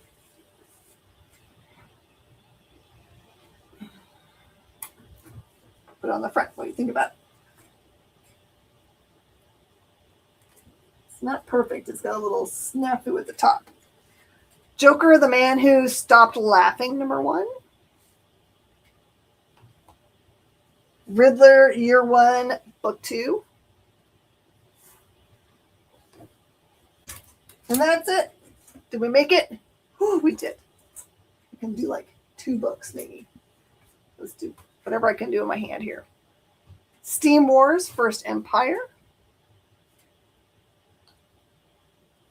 Put it on the front. What do you think about it? It's not perfect. It's got a little snafu at the top. Joker, the Man Who Stopped Laughing, number 1. Riddler, Year 1, Book 2. And that's it. Did we make it? Oh, we did. I can do like 2 books, maybe. Let's do whatever I can do in my hand here. Steam Wars, First Empire.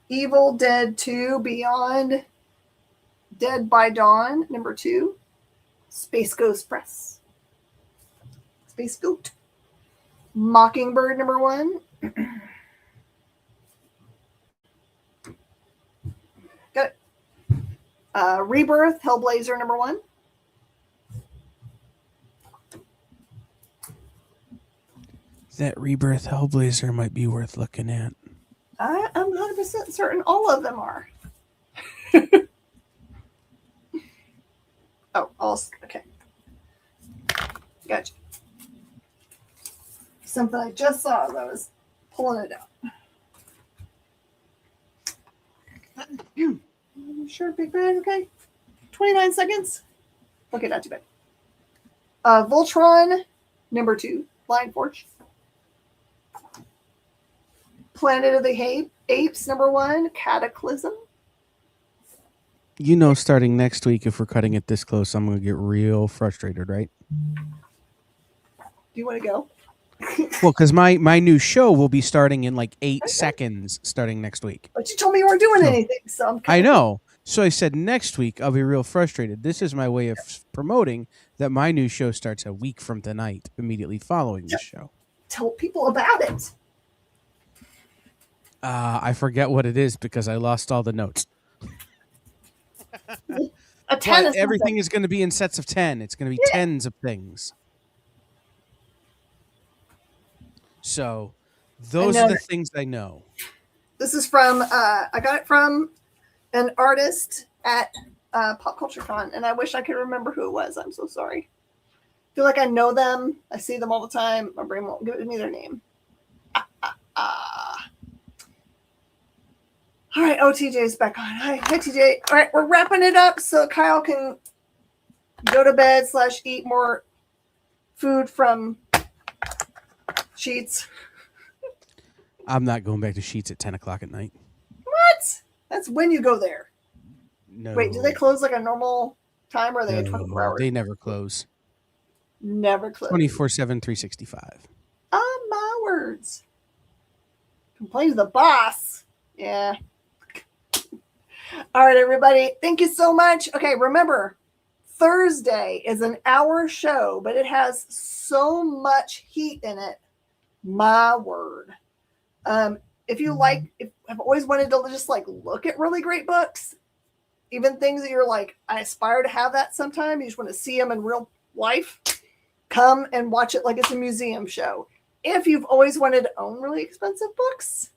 Evil Dead 2, Beyond Dead by Dawn, number 2. Space Ghost Press. Space Goat. Mockingbird, number 1. Got it. Rebirth, Hellblazer, number 1. That Rebirth Hellblazer might be worth looking at. I'm 100% certain all of them are. Oh, okay. Gotcha. Something I just saw as I was pulling it out. Sure, big fan. Okay. 29 seconds. Okay, not too bad. Voltron, number 2, Blind Forge. Planet of the Apes, number 1, Cataclysm. You know, starting next week, if we're cutting it this close, I'm going to get real frustrated, right? Do you want to go? Well, because my new show will be starting in like 8 seconds starting next week. But you told me you weren't doing anything, so I know. So I said next week I'll be real frustrated. This is my way of promoting that my new show starts a week from tonight, immediately following this show. Tell people about it. I forget what it is because I lost all the notes. A 10 but everything is going to be in sets of 10. It's going to be tens of things. So those are the things I know. This is from, I got it from an artist at Pop Culture Con, and I wish I could remember who it was. I'm so sorry. I feel like I know them. I see them all the time. My brain won't give me their name. All right, TJ's back on. Hi, TJ. All right, we're wrapping it up so Kyle can go to bed / eat more food from Sheets. I'm not going back to Sheets at 10 o'clock at night. What? That's when you go there. No. Wait, do they close like a normal time or are they 24 hours? They never close. Never close. 24/7, 365. My words. Complain to the boss. Yeah. All right, everybody. Thank you so much. Okay, remember, Thursday is an hour show, but it has so much heat in it. My word. If I've always wanted to just like look at really great books, even things that you're like, I aspire to have that sometime. You just want to see them in real life. Come and watch it like it's a museum show. If you've always wanted to own really expensive books,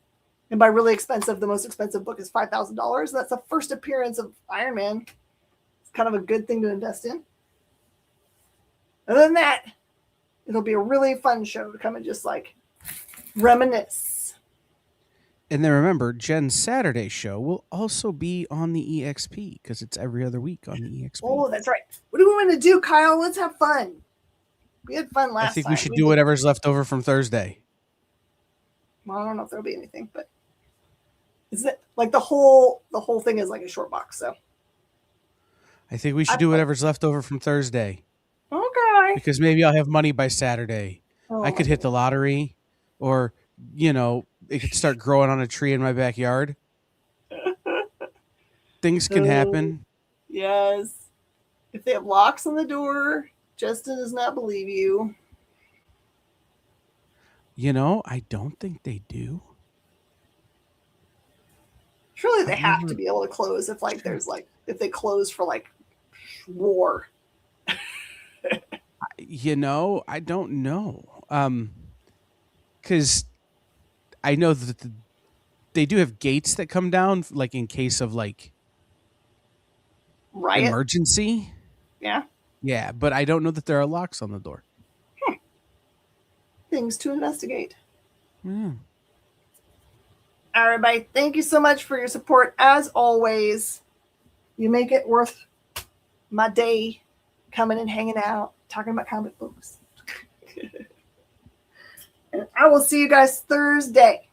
and by really expensive, the most expensive book is $5,000. That's the first appearance of Iron Man. It's kind of a good thing to invest in. Other than that, it'll be a really fun show to come and just like reminisce. And then remember, Jen's Saturday show will also be on the EXP because it's every other week on the EXP. Oh, that's right. What do we want to do, Kyle? Let's have fun. We had fun last time. I think we should do whatever's left over from Thursday. Well, I don't know if there'll be anything, but Is it like the whole thing is like a short box? So I think we should do whatever's left over from Thursday okay. because maybe I'll have money by Saturday. Oh, I could hit the lottery, or it could start growing on a tree in my backyard. Things can happen. Yes. If they have locks on the door, Justin does not believe you. I don't think they do. Surely they have to be able to close if if they close for war. I don't know. Because I know that they do have gates that come down, like in case of Riot. emergency. Yeah. Yeah, but I don't know that there are locks on the door. Things to investigate. Yeah. All right, everybody. Thank you so much for your support. As always, you make it worth my day coming and hanging out, talking about comic books. And I will see you guys Thursday.